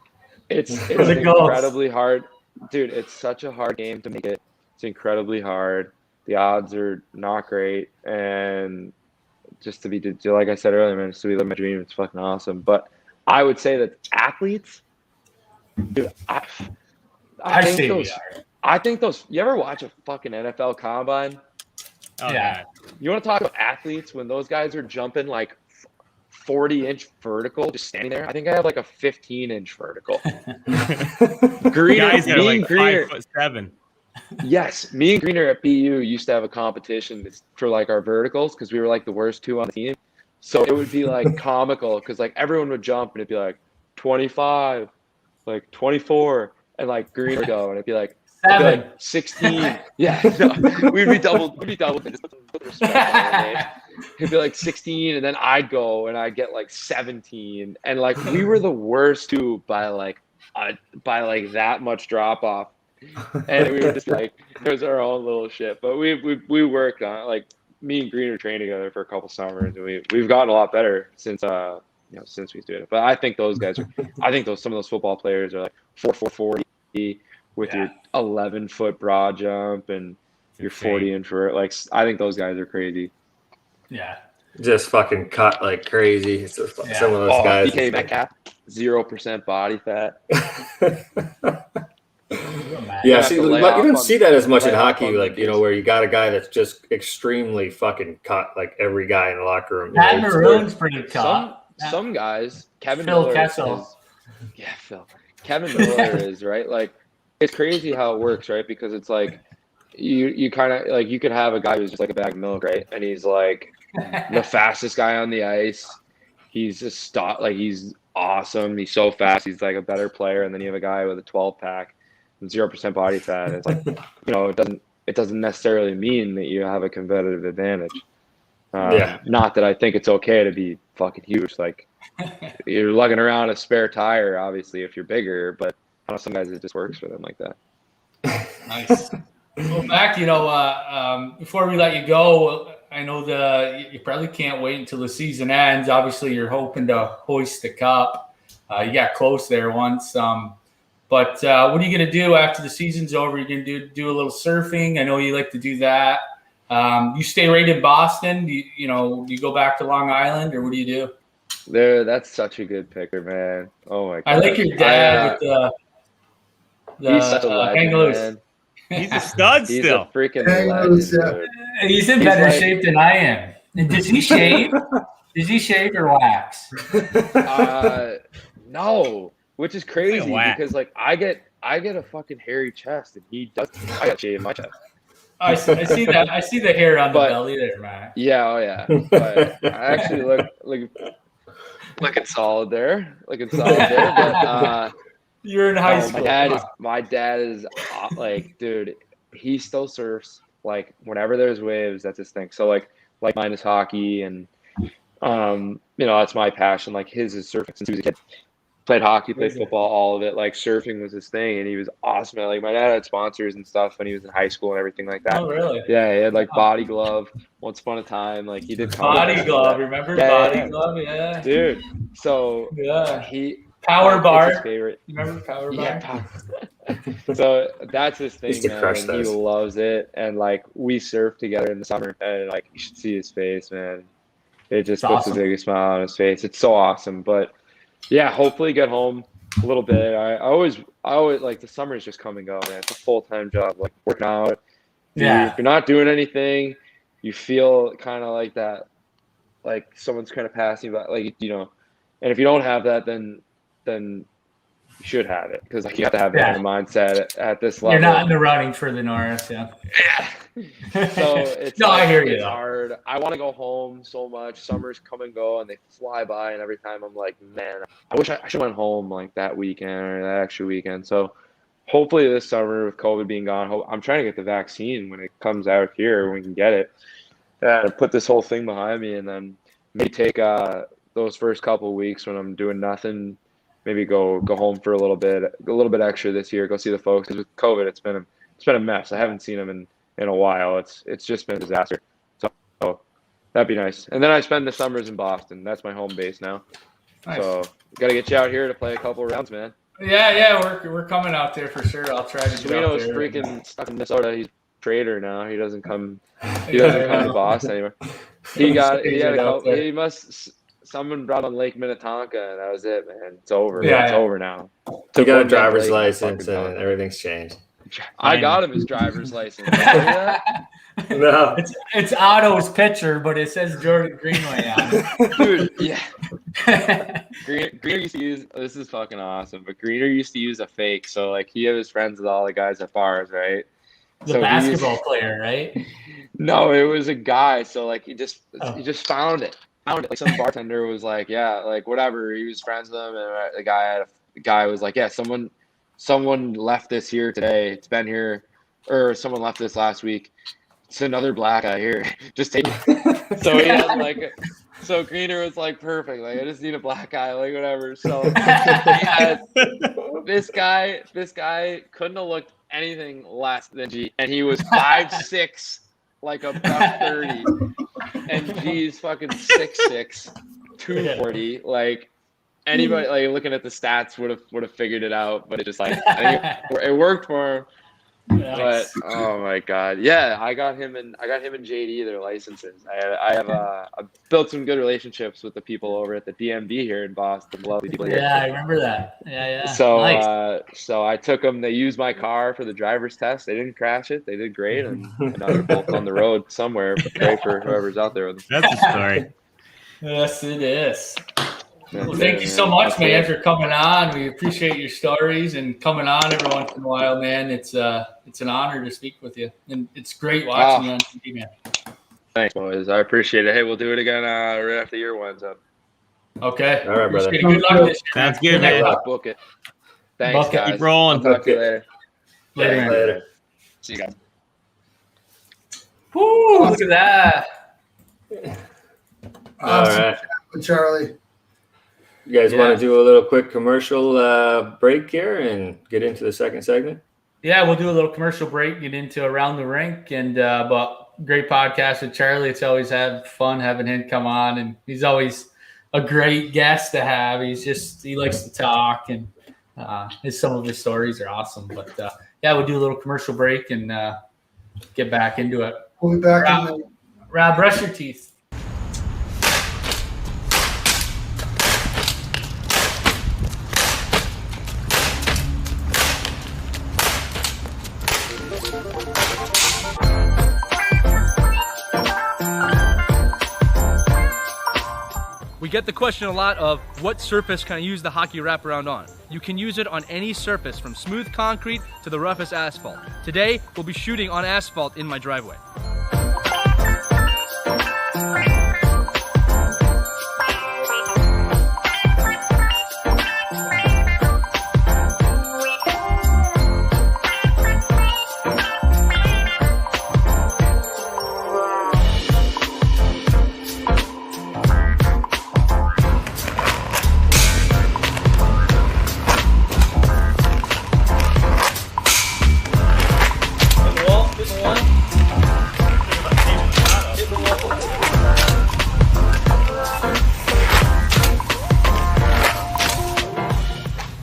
It's incredibly hard. Dude, it's such a hard game to make it. It's incredibly hard. The odds are not great. And just to be, like I said earlier, man, just to be living my dream, it's fucking awesome. But I would say that athletes, dude, I think those. You ever watch a fucking NFL combine? Oh, yeah. You want to talk about athletes when those guys are jumping like 40-inch vertical, just standing there? I think I have like a 15-inch vertical. Greener, guys that are like 5'7". Yes, me and Greener at BU used to have a competition for like our verticals because we were like the worst 2 on the team. So it would be like comical because like everyone would jump and it'd be like 25, like 24, and like Greener would go and it'd be like 16. Yeah, no, we'd be double. Just put respect on our name. It'd be like 16, and then I'd go and I'd get like 17, and like we were the worst too by like that much drop off, and we were just like, it was our own little shit. But we worked on it. Like, me and Green are trained together for a couple summers, and we've gotten a lot better since since we did it. But I think those guys are. I think some of those football players are like 4.40 with your 11-foot broad jump and your 40-inch vert. Like, I think those guys are crazy. Yeah. Just fucking cut like crazy. Some of those guys. DK Metcalf, 0% body fat. Yeah, see, you don't see that as much in hockey, like, where you got a guy that's just extremely fucking cut, like every guy in the locker room. Pat Maroon's pretty cut. Some guys, Kevin Phil Miller Kessel. Phil. Kevin Miller is, right? Like, it's crazy how it works, right? Because it's like you kind of like, you could have a guy who's just like a bag of milk, right? And he's like the fastest guy on the ice, he's just he's awesome. He's so fast. He's like a better player. And then you have a guy with a 12-pack and 0% body fat. It's like, it doesn't necessarily mean that you have a competitive advantage. Not that I think it's okay to be fucking huge. Like, you're lugging around a spare tire, obviously, if you're bigger, but I don't know, some guys, it just works for them like that. Nice. Well, Mac, before we let you go, I know you probably can't wait until the season ends. Obviously, you're hoping to hoist the cup. You got close there once. But what are you going to do after the season's over? You're going to do a little surfing. I know you like to do that. You stay right in Boston. Do you go back to Long Island, or what do you do? That's such a good picture, man. Oh my god! I like your dad with he's such a legend, man. He's a stud He's still. a freaking legend, dude. He's in better shape than I am. And does he shave? Does he shave or wax? No, which is crazy because like I get a fucking hairy chest and he doesn't. I got shave in my chest. I see that. I see the hair on the belly there, man. Yeah, oh yeah. But I actually looking solid there. But you're in high school. My dad is like, dude, he still surfs. Like, whenever there's waves, that's his thing. So like mine is hockey, and that's my passion. Like, his is surfing since he was a kid. Played hockey, played football, all of it. Like, surfing was his thing, and he was awesome. Like, my dad had sponsors and stuff when he was in high school and everything like that. Oh, really? Yeah, he had like Body Glove. Once upon a time, like he did Body Glove. Remember Body Glove? Yeah, dude. So he Power Bar. His favorite. You remember Power Bar? Yeah. So that's his thing, man. And he loves it, and like we surf together in the summer, and like you should see his face, man. It just puts the biggest smile on his face. It's so awesome, but. Yeah, hopefully get home a little bit. I always like the summer's just come and go, man. It's a full-time job, like working out. If you're not doing anything, you feel kind of like that, like someone's kind of passing you by, like, and if you don't have that, then you should have it, because like you have to have that mindset at this level. You're not in the running for the Norris, So it's I hear you. It's hard. I want to go home so much. Summers come and go, and they fly by. And every time I'm like, man, I wish I should have went home like that weekend or that extra weekend. So hopefully this summer, with COVID being gone, I'm trying to get the vaccine when it comes out here, when we can get it, and put this whole thing behind me, and then maybe take those first couple of weeks when I'm doing nothing. Maybe go home for a little bit extra this year. Go see the folks. Because with COVID, it's been a mess. I haven't seen them in a while. It's just been a disaster. So that'd be nice. And then I spend the summers in Boston. That's my home base now. Nice. So gotta get you out here to play a couple rounds, man. Yeah, we're coming out there for sure. I'll try to get out there. Freaking stuck in Minnesota. He's a trader now. He doesn't come. He doesn't come to Boston anymore. He had a couple. He must. Someone brought on Lake Minnetonka, and that was it, man. It's over. It's over now. He got a driver's license, and everything's changed. I got him his driver's license. No, it's Otto's picture, but it says Jordan Greenway on it. Dude, yeah. Greener used to use, this is fucking awesome, but Greener used to use a fake. So like he was friends with all the guys at bars, right? The basketball player, right? No, it was a guy. So like he just found it. Like some bartender was like, yeah, like whatever. He was friends with them, and the guy was like, yeah, someone left this here today. It's been here, or someone left this last week. It's another black guy here. Just take it. So he had so Greener was like, perfect. Like, I just need a black guy, like whatever. So this guy couldn't have looked anything less than G, and he was 5'6", like a buck 30, and G's fucking 6'6", 240. Like anybody like looking at the stats would have figured it out, but it just like it worked for him. Nice. But oh my god, yeah, I got him and JD their licenses. I built some good relationships with the people over at the DMV here in Boston. Lovely people here. Yeah, I remember that. Yeah. So nice. So I took them. They used my car for the driver's test. They didn't crash it. They did great, and now they're both on the road somewhere. Pray for whoever's out there with them. That's a story. Yes, it is. Well, thank you so much, man, for coming on. We appreciate your stories and coming on every once in a while, man. It's an honor to speak with you, and it's great watching you on TV, man. Thanks, boys. I appreciate it. Hey, we'll do it again right after your one's up. Okay. All right, brother. Appreciate it. Good luck this year. That's good, man. Book it. Thanks, Bucket. guys. Keep rolling. I'll talk to you later. Later, man. Later. See you guys. Woo, look at that. All right. Charlie. You guys Yeah. want to do a little quick commercial break here and get into the second segment? Yeah, we'll do a little commercial break, get into Around the Rink, and but great podcast with Charlie. It's always had fun having him come on, and he's always a great guest to have. He likes to talk, and some of his stories are awesome. But yeah, we'll do a little commercial break and get back into it. We'll be back in the Rob, brush your teeth. We get the question a lot of what surface can I use the hockey wraparound on? You can use it on any surface from smooth concrete to the roughest asphalt. Today, we'll be shooting on asphalt in my driveway.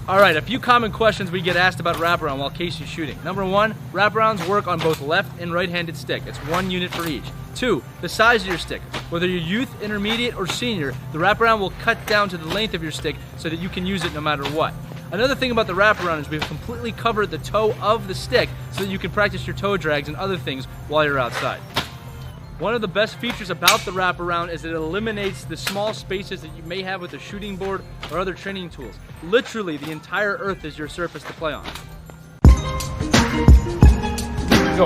All right, a few common questions we get asked about wraparound while Casey's shooting. Number one, wraparounds work on both left and right-handed stick. It's one unit for each. Two, the size of your stick. Whether you're youth, intermediate, or senior, the wraparound will cut down to the length of your stick so that you can use it no matter what. Another thing about the wraparound is we've completely covered the toe of the stick so that you can practice your toe drags and other things while you're outside. One of the best features about the wraparound is that it eliminates the small spaces that you may have with a shooting board or other training tools. Literally, the entire earth is your surface to play on. Go.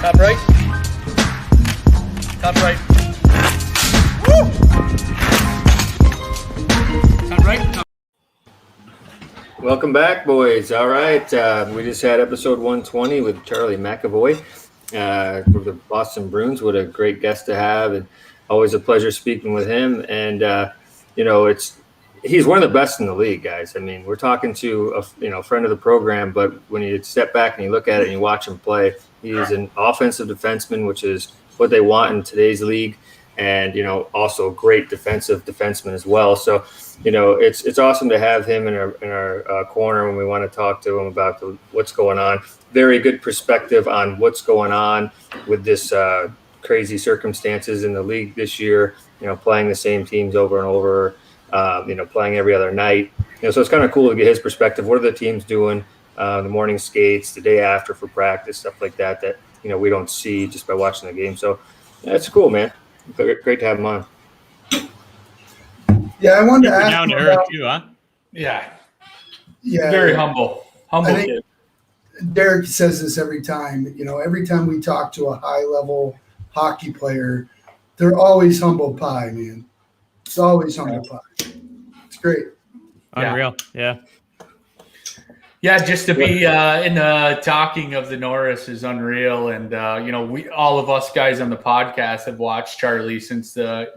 Top right. Top right. Welcome back, boys. All right. We just had episode 120 with Charlie McAvoy for the Boston Bruins. What a great guest to have, and always a pleasure speaking with him. And, he's one of the best in the league, guys. I mean, we're talking to a friend of the program, but when you step back and you look at it and you watch him play, he's an offensive defenseman, which is what they want in today's league. And, also a great defensive defenseman as well. So, it's awesome to have him in our corner when we want to talk to him about what's going on. Very good perspective on what's going on with this crazy circumstances in the league this year, playing the same teams over and over, playing every other night. So it's kind of cool to get his perspective. What are the teams doing, the morning skates, the day after for practice, stuff like that, we don't see just by watching the game. So yeah, it's cool, man. Great to have him on. Yeah, I wanted to ask down to you earth about, too, huh? Yeah. Yeah, Very humble. Humble kid. Derek says this every time. Every time we talk to a high-level hockey player, they're always humble pie, man. It's always humble pie. It's great. Unreal. Yeah. Yeah, just to be in the talking of the Norris is unreal, and we all of us guys on the podcast have watched Charlie since the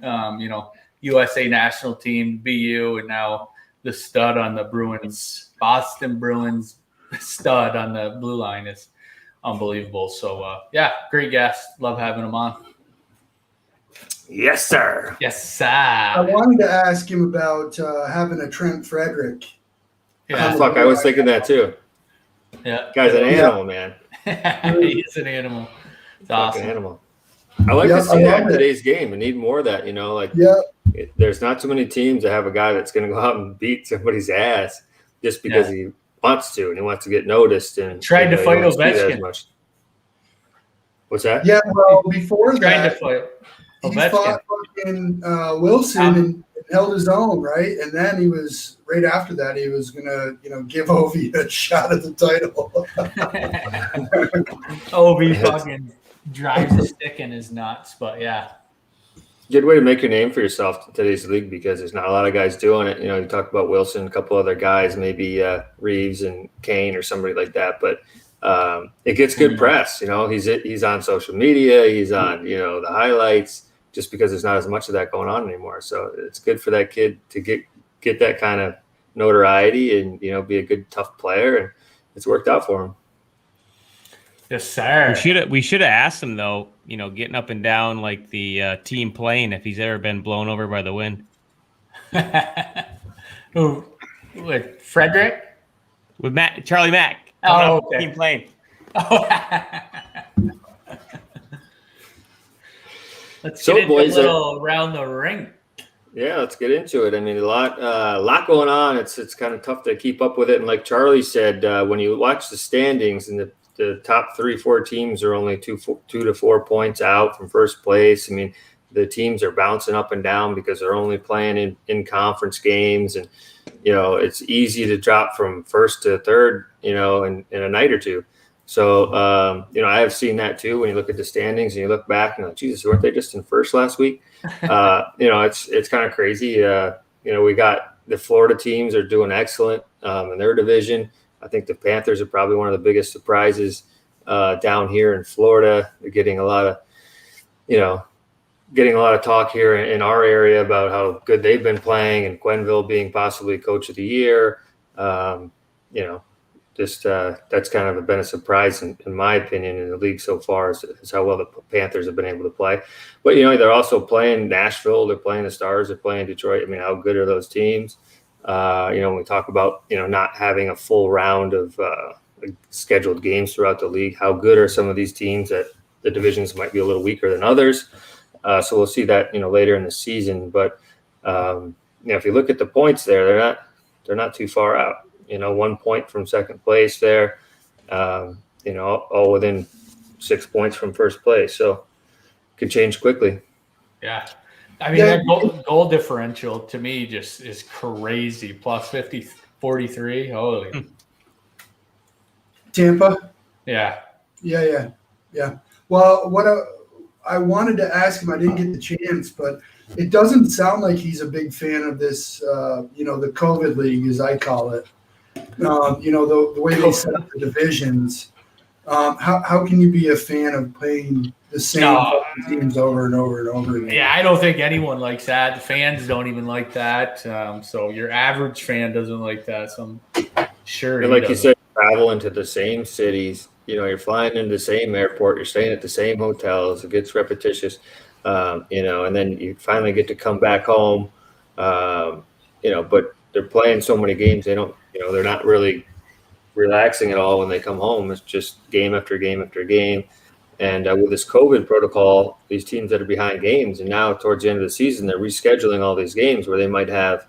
USA national team, BU, and now the stud on the Bruins, Boston Bruins stud on the blue line is unbelievable. So great guest. Love having him on. Yes, sir. Yes, sir. I wanted to ask him about having a Trent Frederick. Yeah, I was thinking that too. Yeah, guy's an animal, man. He is an animal. It's awesome. Animal. I like to see that in today's game. We need more of that. There's not too many teams that have a guy that's going to go out and beat somebody's ass just because he wants to and he wants to get noticed. And tried to fight Ovechkin. What's that? Yeah, well, before Trying that, to fight he Ovechkin. fought fucking Wilson, held his own, right? And then he was right after that. He was gonna, give Ovi a shot at the title. Ovi fucking drives a stick in his nuts, but yeah. Good way to make your name for yourself in today's league because there's not a lot of guys doing it. You talk about Wilson, a couple other guys, maybe Reeves and Kane or somebody like that. But it gets good press. He's on social media. He's on the highlights just because there's not as much of that going on anymore. So it's good for that kid to get that kind of notoriety and be a good tough player, and it's worked out for him. Yes, sir. We should have asked him though, getting up and down like the team plane, if he's ever been blown over by the wind. Who? With Frederick? With Charlie Mack. Oh, okay. Team plane. Let's get into a little around the ring. Yeah, let's get into it. I mean, a lot going on. It's kind of tough to keep up with it. And like Charlie said, when you watch the standings and the top 3-4 teams are only 2 to 4 points out from first place. I mean, the teams are bouncing up and down because they're only playing in conference games, and it's easy to drop from first to third, in a night or two. So I have seen that too. When you look at the standings and you look back and Jesus, weren't they just in first last week? It's kind of crazy. We got the Florida teams are doing excellent in their division. I think the Panthers are probably one of the biggest surprises down here in Florida. They're getting a lot of talk here in our area about how good they've been playing, and Quenneville being possibly coach of the year. That's kind of been a surprise in my opinion in the league so far is how well the Panthers have been able to play. But they're also playing Nashville, they're playing the Stars, they're playing Detroit. I mean, how good are those teams? When we talk about not having a full round of scheduled games throughout the league, how good are some of these teams that the divisions might be a little weaker than others? So we'll see that later in the season. But if you look at the points there, they're not too far out. 1 point from second place there. All within 6 points from first place. So it could change quickly. Yeah. I mean, that goal differential to me just is crazy. Plus 43. Holy. Tampa? Yeah. Yeah. Well, I wanted to ask him, I didn't get the chance, but it doesn't sound like he's a big fan of this, the COVID league, as I call it. The way they set up the divisions. How can you be a fan of playing the same teams over and over and over again? Yeah, I don't think anyone likes that. The fans don't even like that. So your average fan doesn't like that. So I'm sure. And like you said, traveling to the same cities. You're flying into the same airport. You're staying at the same hotels. It gets repetitious. And then you finally get to come back home. But they're playing so many games. They don't. They're not really relaxing at all when they come home. It's just game after game after game. And with this COVID protocol, these teams that are behind games, and now towards the end of the season, they're rescheduling all these games where they might have,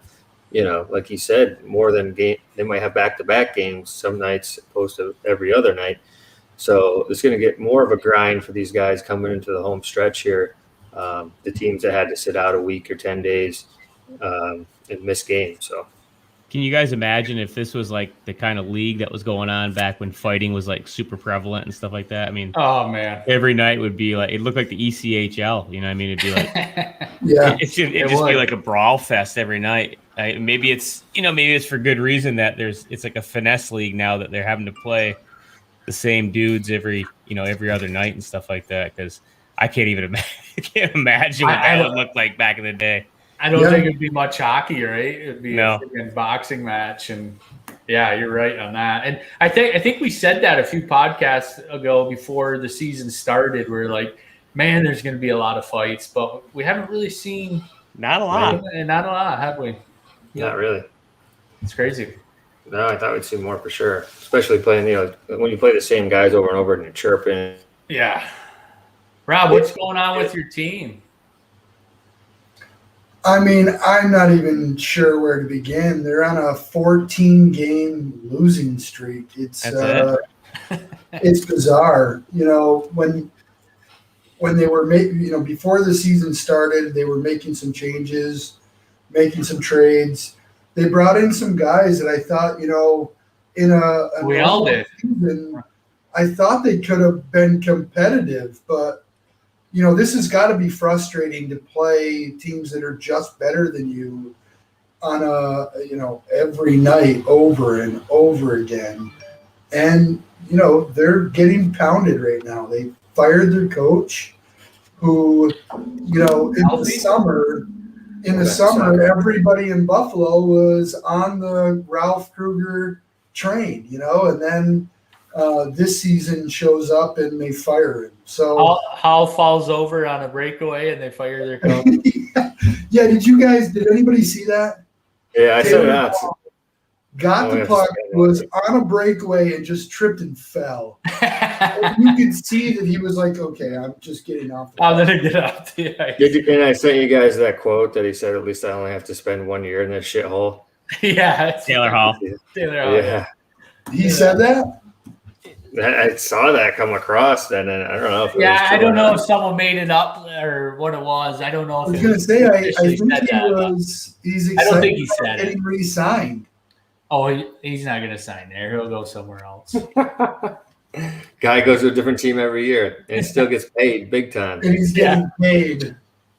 like he said, more than game. They might have back-to-back games some nights opposed to every other night. So it's going to get more of a grind for these guys coming into the home stretch here. The teams that had to sit out a week or 10 days and miss games. So. Can you guys imagine if this was like the kind of league that was going on back when fighting was like super prevalent and stuff like that? I mean, oh man, every night would be like, it looked like the ECHL, It'd be like, yeah, it'd just be like a brawl fest every night. Maybe it's for good reason that it's like a finesse league now that they're having to play the same dudes every other night and stuff like that. Cause I can't even imagine what that would look like back in the day. I don't think it'd be much hockey, right? It'd be a freaking boxing match, and yeah, you're right on that. And I think we said that a few podcasts ago before the season started. We're like, man, there's going to be a lot of fights, but we haven't really seen not a lot, have we? Not really. It's crazy. No, I thought we'd see more for sure, especially playing. When you play the same guys over and over and you're chirping. Yeah, Rob, what's going on with your team? I mean, I'm not even sure where to begin. They're on a 14-game losing streak. It's it's bizarre. When they were before the season started, they were making some changes. making some trades. They brought in some guys that I thought, in a We all did. season, I thought they could have been competitive, but this has got to be frustrating to play teams that are just better than you on every night over and over again. And, they're getting pounded right now. They fired their coach who, in the summer, everybody in Buffalo was on the Ralph Kruger train, and then this season shows up and they fire him. So Hall falls over on a breakaway and they fire their coach. Yeah, did anybody see that? Yeah, I saw that. Got the puck, was on a breakaway and just tripped and fell. You could see that he was like, okay, I'm just getting off the I'm going to get off the ice. And I sent you guys that quote that he said, at least I only have to spend 1 year in this shithole. Yeah. Taylor Hall. Yeah. He said that? I saw that come across then, and I don't know if I don't know if someone made it up or what it was. I don't know if I was going to say, I think he's excited I don't think he said about getting re-signed. Oh, he's not going to sign there. He'll go somewhere else. Guy goes to a different team every year and still gets paid big time. And he's getting paid.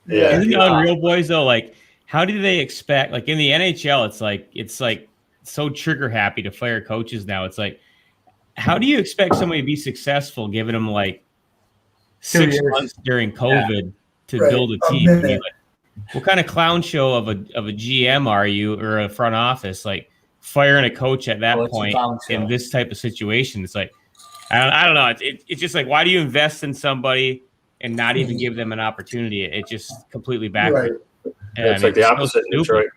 Yeah. Isn't it unreal, boys, though? Like, how do they expect, like in the NHL, it's like so trigger happy to fire coaches now. It's like, how do you expect somebody to be successful given them like 6 months during COVID to build a team? I mean, like, what kind of clown show of a GM are you, or a front office? Like, firing a coach at that point in this type of situation, it's like, I don't know. It's just like, why do you invest in somebody and not even give them an opportunity? It just completely backwards. Right. It's like the opposite in Detroit.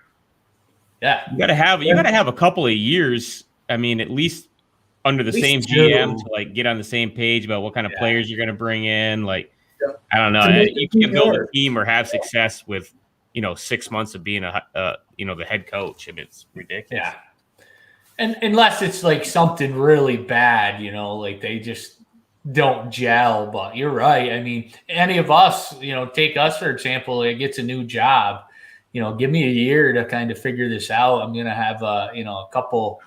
Yeah, you gotta have a couple of years. I mean, at least under the same GM to like get on the same page about what kind of players you're going to bring in. Like, I don't know. You can build a team or have success with 6 months of being the head coach. I mean, it's ridiculous. Yeah. And unless it's like something really bad, like they just don't gel. But you're right. I mean, any of us, take us, for example, it gets a new job, give me a year to kind of figure this out. I'm going to have, a couple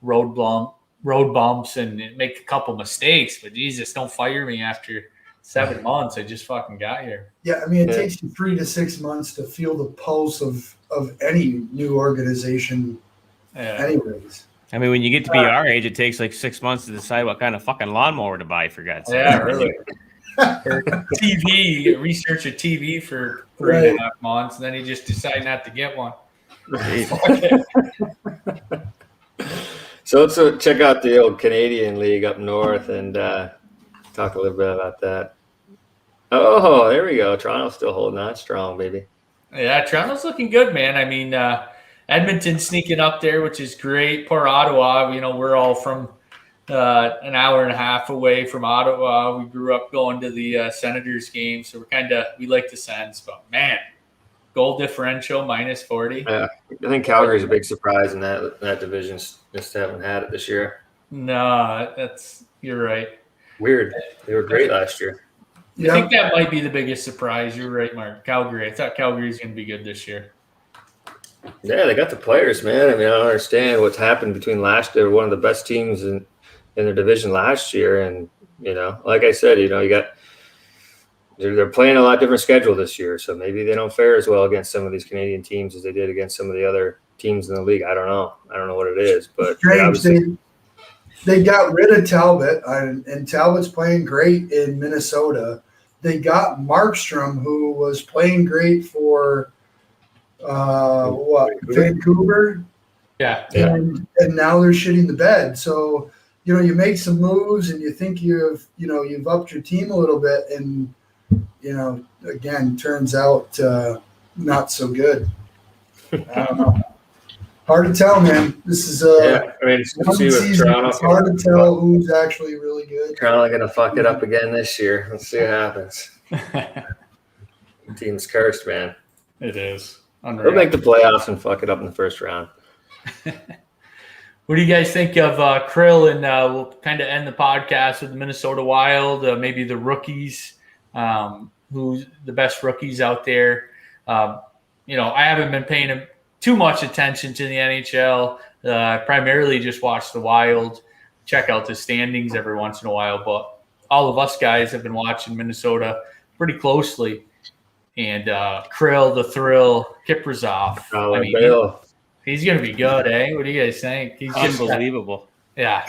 road bumps and make a couple mistakes, but Jesus, don't fire me after 7 months. I just fucking got here. Yeah. I mean, it takes you 3 to 6 months to feel the pulse of any new organization anyways. I mean, when you get to be our age, it takes like 6 months to decide what kind of fucking lawnmower to buy, for God's sake. Yeah, really. TV, research a TV for 3.5 months, and then you just decide not to get one. So let's check out the old Canadian League up north and talk a little bit about that. Oh, there we go. Toronto's still holding on strong, baby. Yeah, Toronto's looking good, man. I mean, Edmonton sneaking up there, which is great. Poor Ottawa. We're all from an hour and a half away from Ottawa. We grew up going to the Senators game, so we like the Sens. But man, goal differential -40. Yeah, I think Calgary's a big surprise in that division. Just haven't had it this year. No, you're right. Weird. They were great last year. I think that might be the biggest surprise. You're right, Mark. Calgary. I thought Calgary's going to be good this year. Yeah, they got the players, man. I mean, I don't understand what's happened between last year. One of the best teams in their division last year, and like I said, they're playing a lot different schedule this year, so maybe they don't fare as well against some of these Canadian teams as they did against some of the other teams in the league. I don't know what it is, but they got rid of Talbot, and Talbot's playing great in Minnesota. They got Markstrom, who was playing great for Vancouver. Yeah. And now they're shitting the bed. So, you make some moves and you think you've upped your team a little bit, and again, turns out not so good. I don't know. Hard to tell, man. This is one season. It's hard to tell who's actually really good. Toronto going to fuck it up again this year. Let's see what happens. The team's cursed, man. It is. They'll make the playoffs and fuck it up in the first round. What do you guys think of Krill? And we'll kind of end the podcast with the Minnesota Wild, maybe the rookies, who's the best rookies out there. I haven't been paying too much attention to the NHL. I primarily just watch the Wild, check out the standings every once in a while. But all of us guys have been watching Minnesota pretty closely. And Krill, the Thrill, Kiprazov. I mean, he's going to be good, eh? What do you guys think? He's unbelievable. Yeah.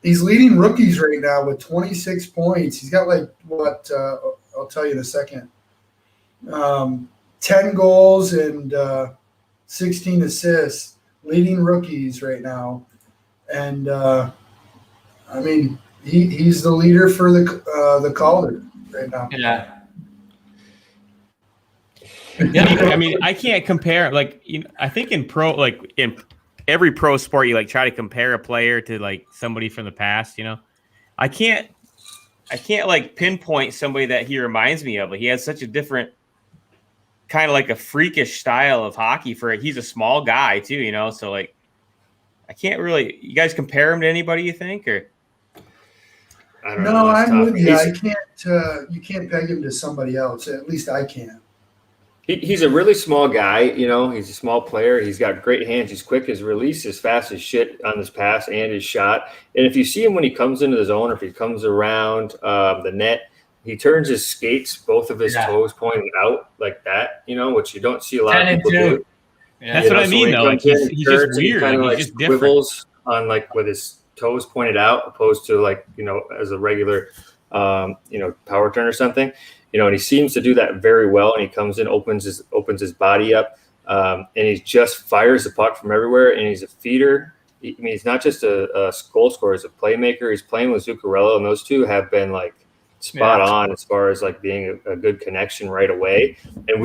He's leading rookies right now with 26 points. He's got I'll tell you in a second. 10 goals and 16 assists, leading rookies right now. And I mean, he's the leader for the Calder right now. Yeah. Yeah, I mean, I can't compare. I think in every pro sport, you try to compare a player to somebody from the past. I can't pinpoint somebody that he reminds me of. He has such a different kind of a freakish style of hockey. He's a small guy too, So I can't really. You guys compare him to anybody? You think or? I don't know. I'm with you. I can't. You can't peg him to somebody else. At least I can't. He's a really small guy, he's a small player. He's got great hands. He's quick. His release is fast as shit on his pass and his shot. And if you see him when he comes into the zone or if he comes around the net, he turns his skates, both of his toes pointing out like that, which you don't see a lot of people do. Yeah. That's what I mean, though. He's just weird. He's just swivels on with his toes pointed out opposed to as a regular, power turn or something. And he seems to do that very well. And he comes in, opens his body up, and he just fires the puck from everywhere. And he's a feeder. He's not just a goal scorer; he's a playmaker. He's playing with Zuccarello, and those two have been spot on as far as being a good connection right away. And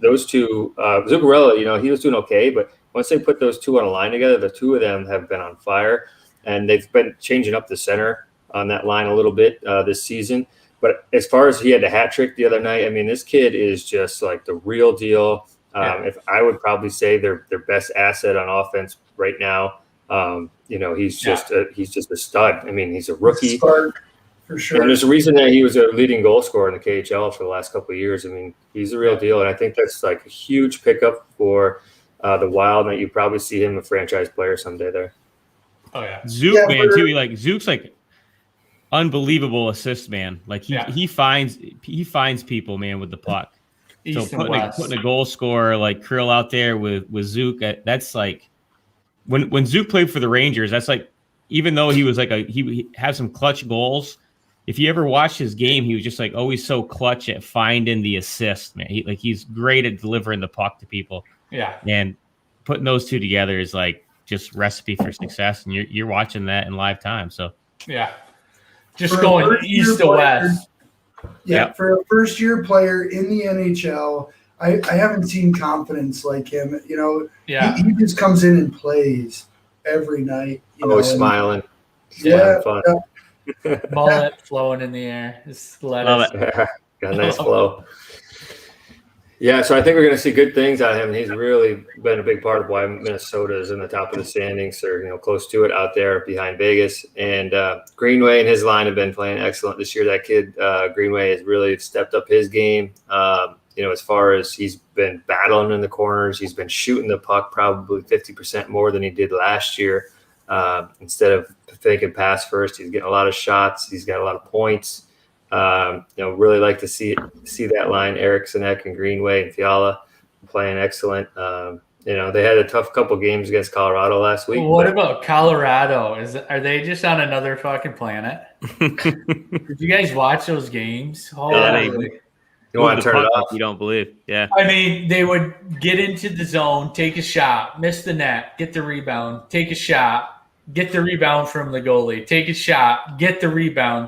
those two, Zuccarello, he was doing okay, but once they put those two on a line together, the two of them have been on fire, and they've been changing up the center on that line a little bit this season. But as far as he had the hat trick the other night, I mean, this kid is just the real deal. If I would probably say their best asset on offense right now, he's just a stud. I mean, he's a rookie. Spark, for sure. And there's a reason that he was a leading goal scorer in the KHL for the last couple of years. I mean, he's a real deal. And I think that's a huge pickup for the Wild, that you probably see him a franchise player someday there. Oh, yeah. Zook, man, too. Zook's unbelievable assist man. He finds people, man, with the puck. So putting a goal scorer like Krill out there with Zook, that's when Zook played for the Rangers, that's even though he was he had some clutch goals. If you ever watched his game, he was just always so clutch at finding the assist, man. He's great at delivering the puck to people. Yeah. And putting those two together is just recipe for success, and you're watching that in live time. So yeah. Just going east to west. Yeah, for a first-year player in the NHL, I haven't seen confidence like him. He just comes in and plays every night. Always smiling. Yeah, fun. Mullet flowing in the air. Just Love it. Got a nice flow. Yeah, so I think we're going to see good things out of him. He's really been a big part of why Minnesota is in the top of the standings, or close to it out there behind Vegas. And Greenway and his line have been playing excellent this year. That kid Greenway has really stepped up his game. As far as he's been battling in the corners, he's been shooting the puck probably 50% more than he did last year. Instead of thinking pass first, he's getting a lot of shots. He's got a lot of points. Really like to see that line, Eriksson and Greenway and Fiala playing excellent. They had a tough couple games against Colorado last week. What about Colorado? Are they just on another fucking planet? Did you guys watch those games? You want to turn it off? You don't believe? Yeah. I mean, they would get into the zone, take a shot, miss the net, get the rebound, take a shot, get the rebound from the goalie, take a shot, get the rebound,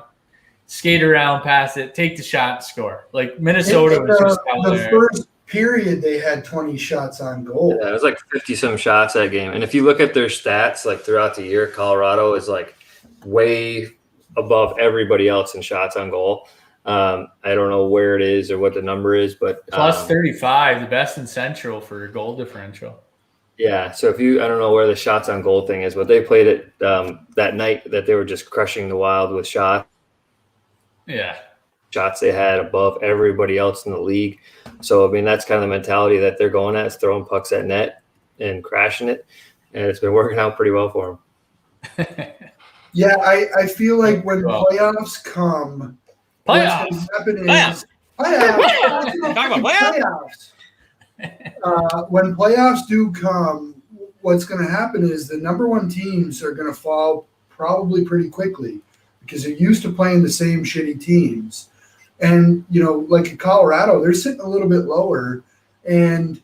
skate around, pass it, take the shot, score. Minnesota was just out the there. First period, they had 20 shots on goal. Yeah, it was 50-some shots that game. And if you look at their stats, throughout the year, Colorado is way above everybody else in shots on goal. I don't know where it is or what the number is, but plus 35, the best in Central for goal differential. Yeah, so I don't know where the shots on goal thing is, but they played it that night that they were just crushing the Wild with shots. Yeah. Shots they had above everybody else in the league. So, I mean, that's kind of the mentality that they're going at, is throwing pucks at net and crashing it. And it's been working out pretty well for them. Yeah, I feel like when playoffs come, what's going to happen is playoffs. When playoffs do come, what's going to happen is the number one teams are going to fall probably pretty quickly because they're used to playing the same shitty teams. And, like in Colorado, they're sitting a little bit lower, and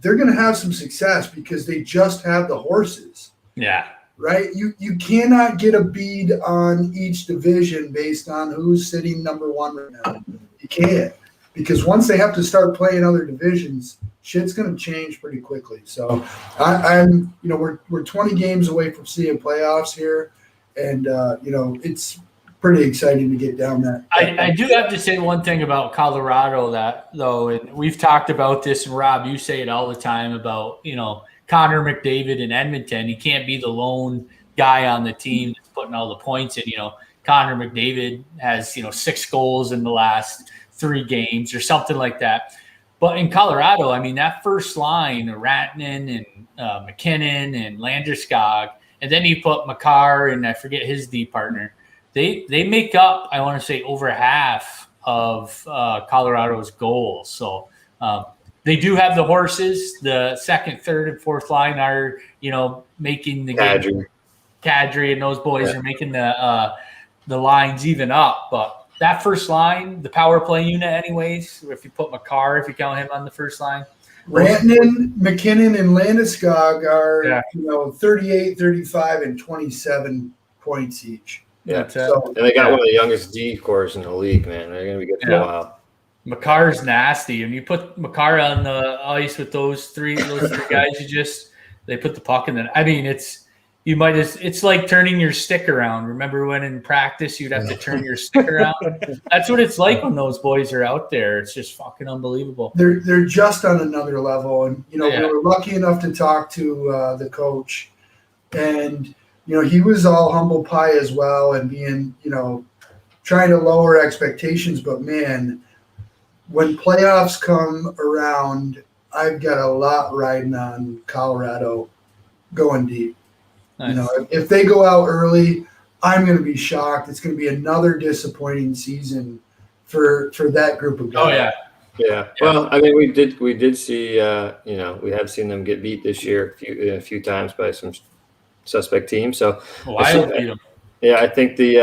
they're going to have some success because they just have the horses. Yeah. Right? You cannot get a bead on each division based on who's sitting number one right now. You can't. Because once they have to start playing other divisions, shit's going to change pretty quickly. So we're 20 games away from seeing playoffs here, and it's pretty exciting to get down that. I do have to say one thing about Colorado and we've talked about this, and Rob, you say it all the time about Connor McDavid in Edmonton. He can't be the lone guy on the team that's putting all the points in. Connor McDavid has 6 goals in the last 3 games or something like that. But in Colorado, I mean, that first line, Rantanen and McKinnon and Landeskog, and then you put Makar and I forget his D partner. They make up, I want to say, over half of Colorado's goals. So they do have the horses. The second, third, and fourth line are, making the game. Kadri and those boys are making the lines even up. But that first line, the power play unit anyways, if you put Makar, if you count him on the first line. Rantanen, McKinnon, and Landeskog are 38, 35, and 27 points each. Yeah, and they got one of the youngest D cores in the league, man. They're going to be good for a while. Makar's nasty. And you put Makar on the ice with those three guys, they put the puck in. I mean, it's like turning your stick around. Remember when in practice you'd have to turn your stick around? That's what it's like when those boys are out there. It's just fucking unbelievable. They're just on another level. And, we were lucky enough to talk to the coach. And, he was all humble pie as well and being, trying to lower expectations. But, man, when playoffs come around, I've got a lot riding on Colorado going deep. Nice. If they go out early, I'm going to be shocked. It's going to be another disappointing season for that group of guys. Oh, yeah. Yeah. Well, I mean, we did see, we have seen them get beat this year a few times by some suspect teams. So I beat them. Yeah, I think the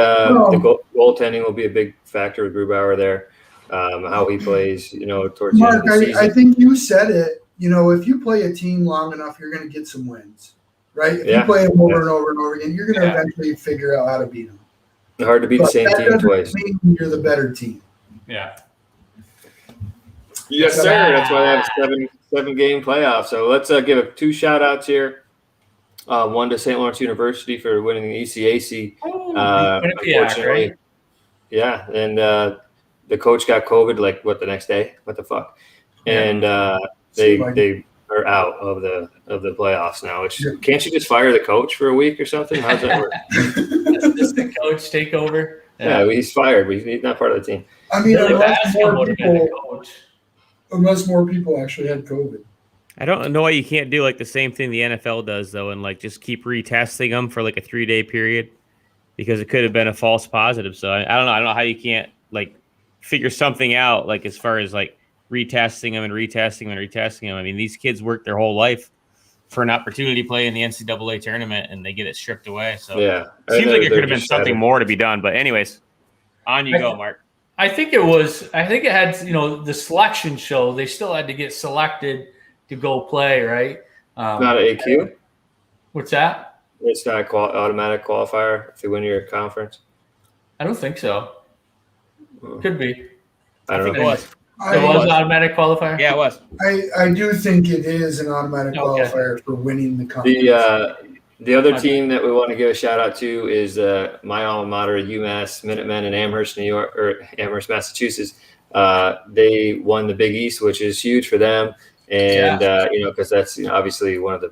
goaltending will be a big factor with Grubauer there. How he plays, towards Mark, the end of the season. I think you said it. If you play a team long enough, you're going to get some wins, right? If you play them over and over and over again, you're going to eventually figure out how to beat them. It's hard to beat the same team twice. Mean you're the better team. Yeah. Yes, sir. That's why I have a 7-game playoff. So let's give 2 shout-outs here. One to St. Lawrence University for winning the ECAC. Unfortunately, right? Yeah, and the coach got COVID the next day. What the fuck? And they are out of the playoffs now. Can't you just fire the coach for a week or something? How's that work? Assistant coach take over. Yeah, he's fired. But he's not part of the team. I mean, unless more people actually had COVID. I don't know why you can't do the same thing the NFL does though, and just keep retesting them for a 3-day period, because it could have been a false positive. So I don't know how you can't figure something out as far as retesting them and retesting them and retesting them. I mean, these kids work their whole life for an opportunity to play in the NCAA tournament, and they get it stripped away. So yeah, it seems like it could have been something more to be done. But anyways, on you go, Mark. I think it had, the selection show. They still had to get selected to go play, right? Not an AQ. What's that? It's not an automatic qualifier if you win your conference. I don't think so. Could be. I don't know. It was. It was an automatic qualifier? Yeah, it was. I do think it is an automatic qualifier for winning the conference. The other team that we want to give a shout out to is my alma mater, UMass Minutemen in Amherst, Amherst, Massachusetts. They won the Big East, which is huge for them, and because that's obviously one of the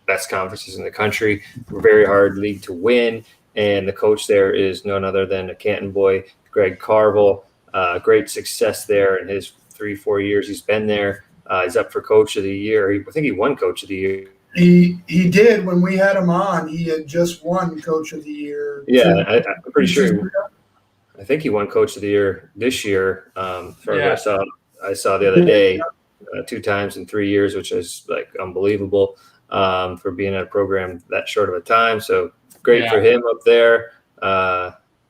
best conferences in the country. Very hard league to win, and the coach there is none other than a Canton boy, Greg Carville. Great success there in his 3-4 years he's been there. He's up for Coach of the Year. I think he won Coach of the Year. He did when we had him on. He had just won Coach of the Year. Yeah, I'm pretty sure. I think he won Coach of the Year this year. I saw the other day, 2 times in 3 years, which is like unbelievable for being at a program that short of a time. So great for him up there.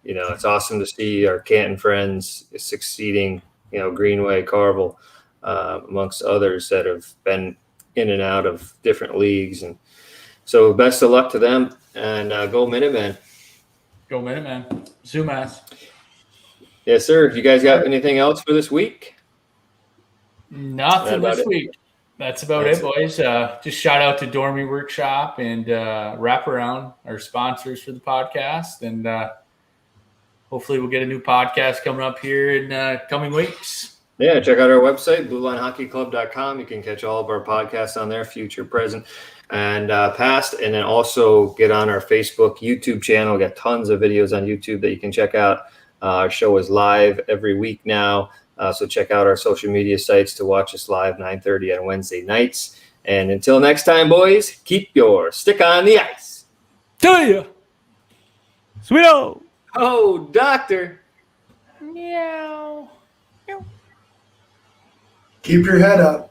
It's awesome to see our Canton friends succeeding. Greenway, Carville, amongst others that have been in and out of different leagues. And so best of luck to them, and go Minutemen. Go Minutemen. Zoomass. Yes, sir. You guys got anything else for this week? Nothing this week. That's about it, boys. Just shout out to Dormy Workshop and Wraparound, our sponsors for the podcast. And hopefully we'll get a new podcast coming up here in coming weeks. Yeah, check out our website, BlueLineHockeyClub.com. You can catch all of our podcasts on there, future, present, and past. And then also get on our Facebook, YouTube channel. We got tons of videos on YouTube that you can check out. Our show is live every week now. So check out our social media sites to watch us live 9:30 on Wednesday nights. And until next time, boys, keep your stick on the ice. To you. Sweeto. Oh, doctor. Meow. Keep your head up.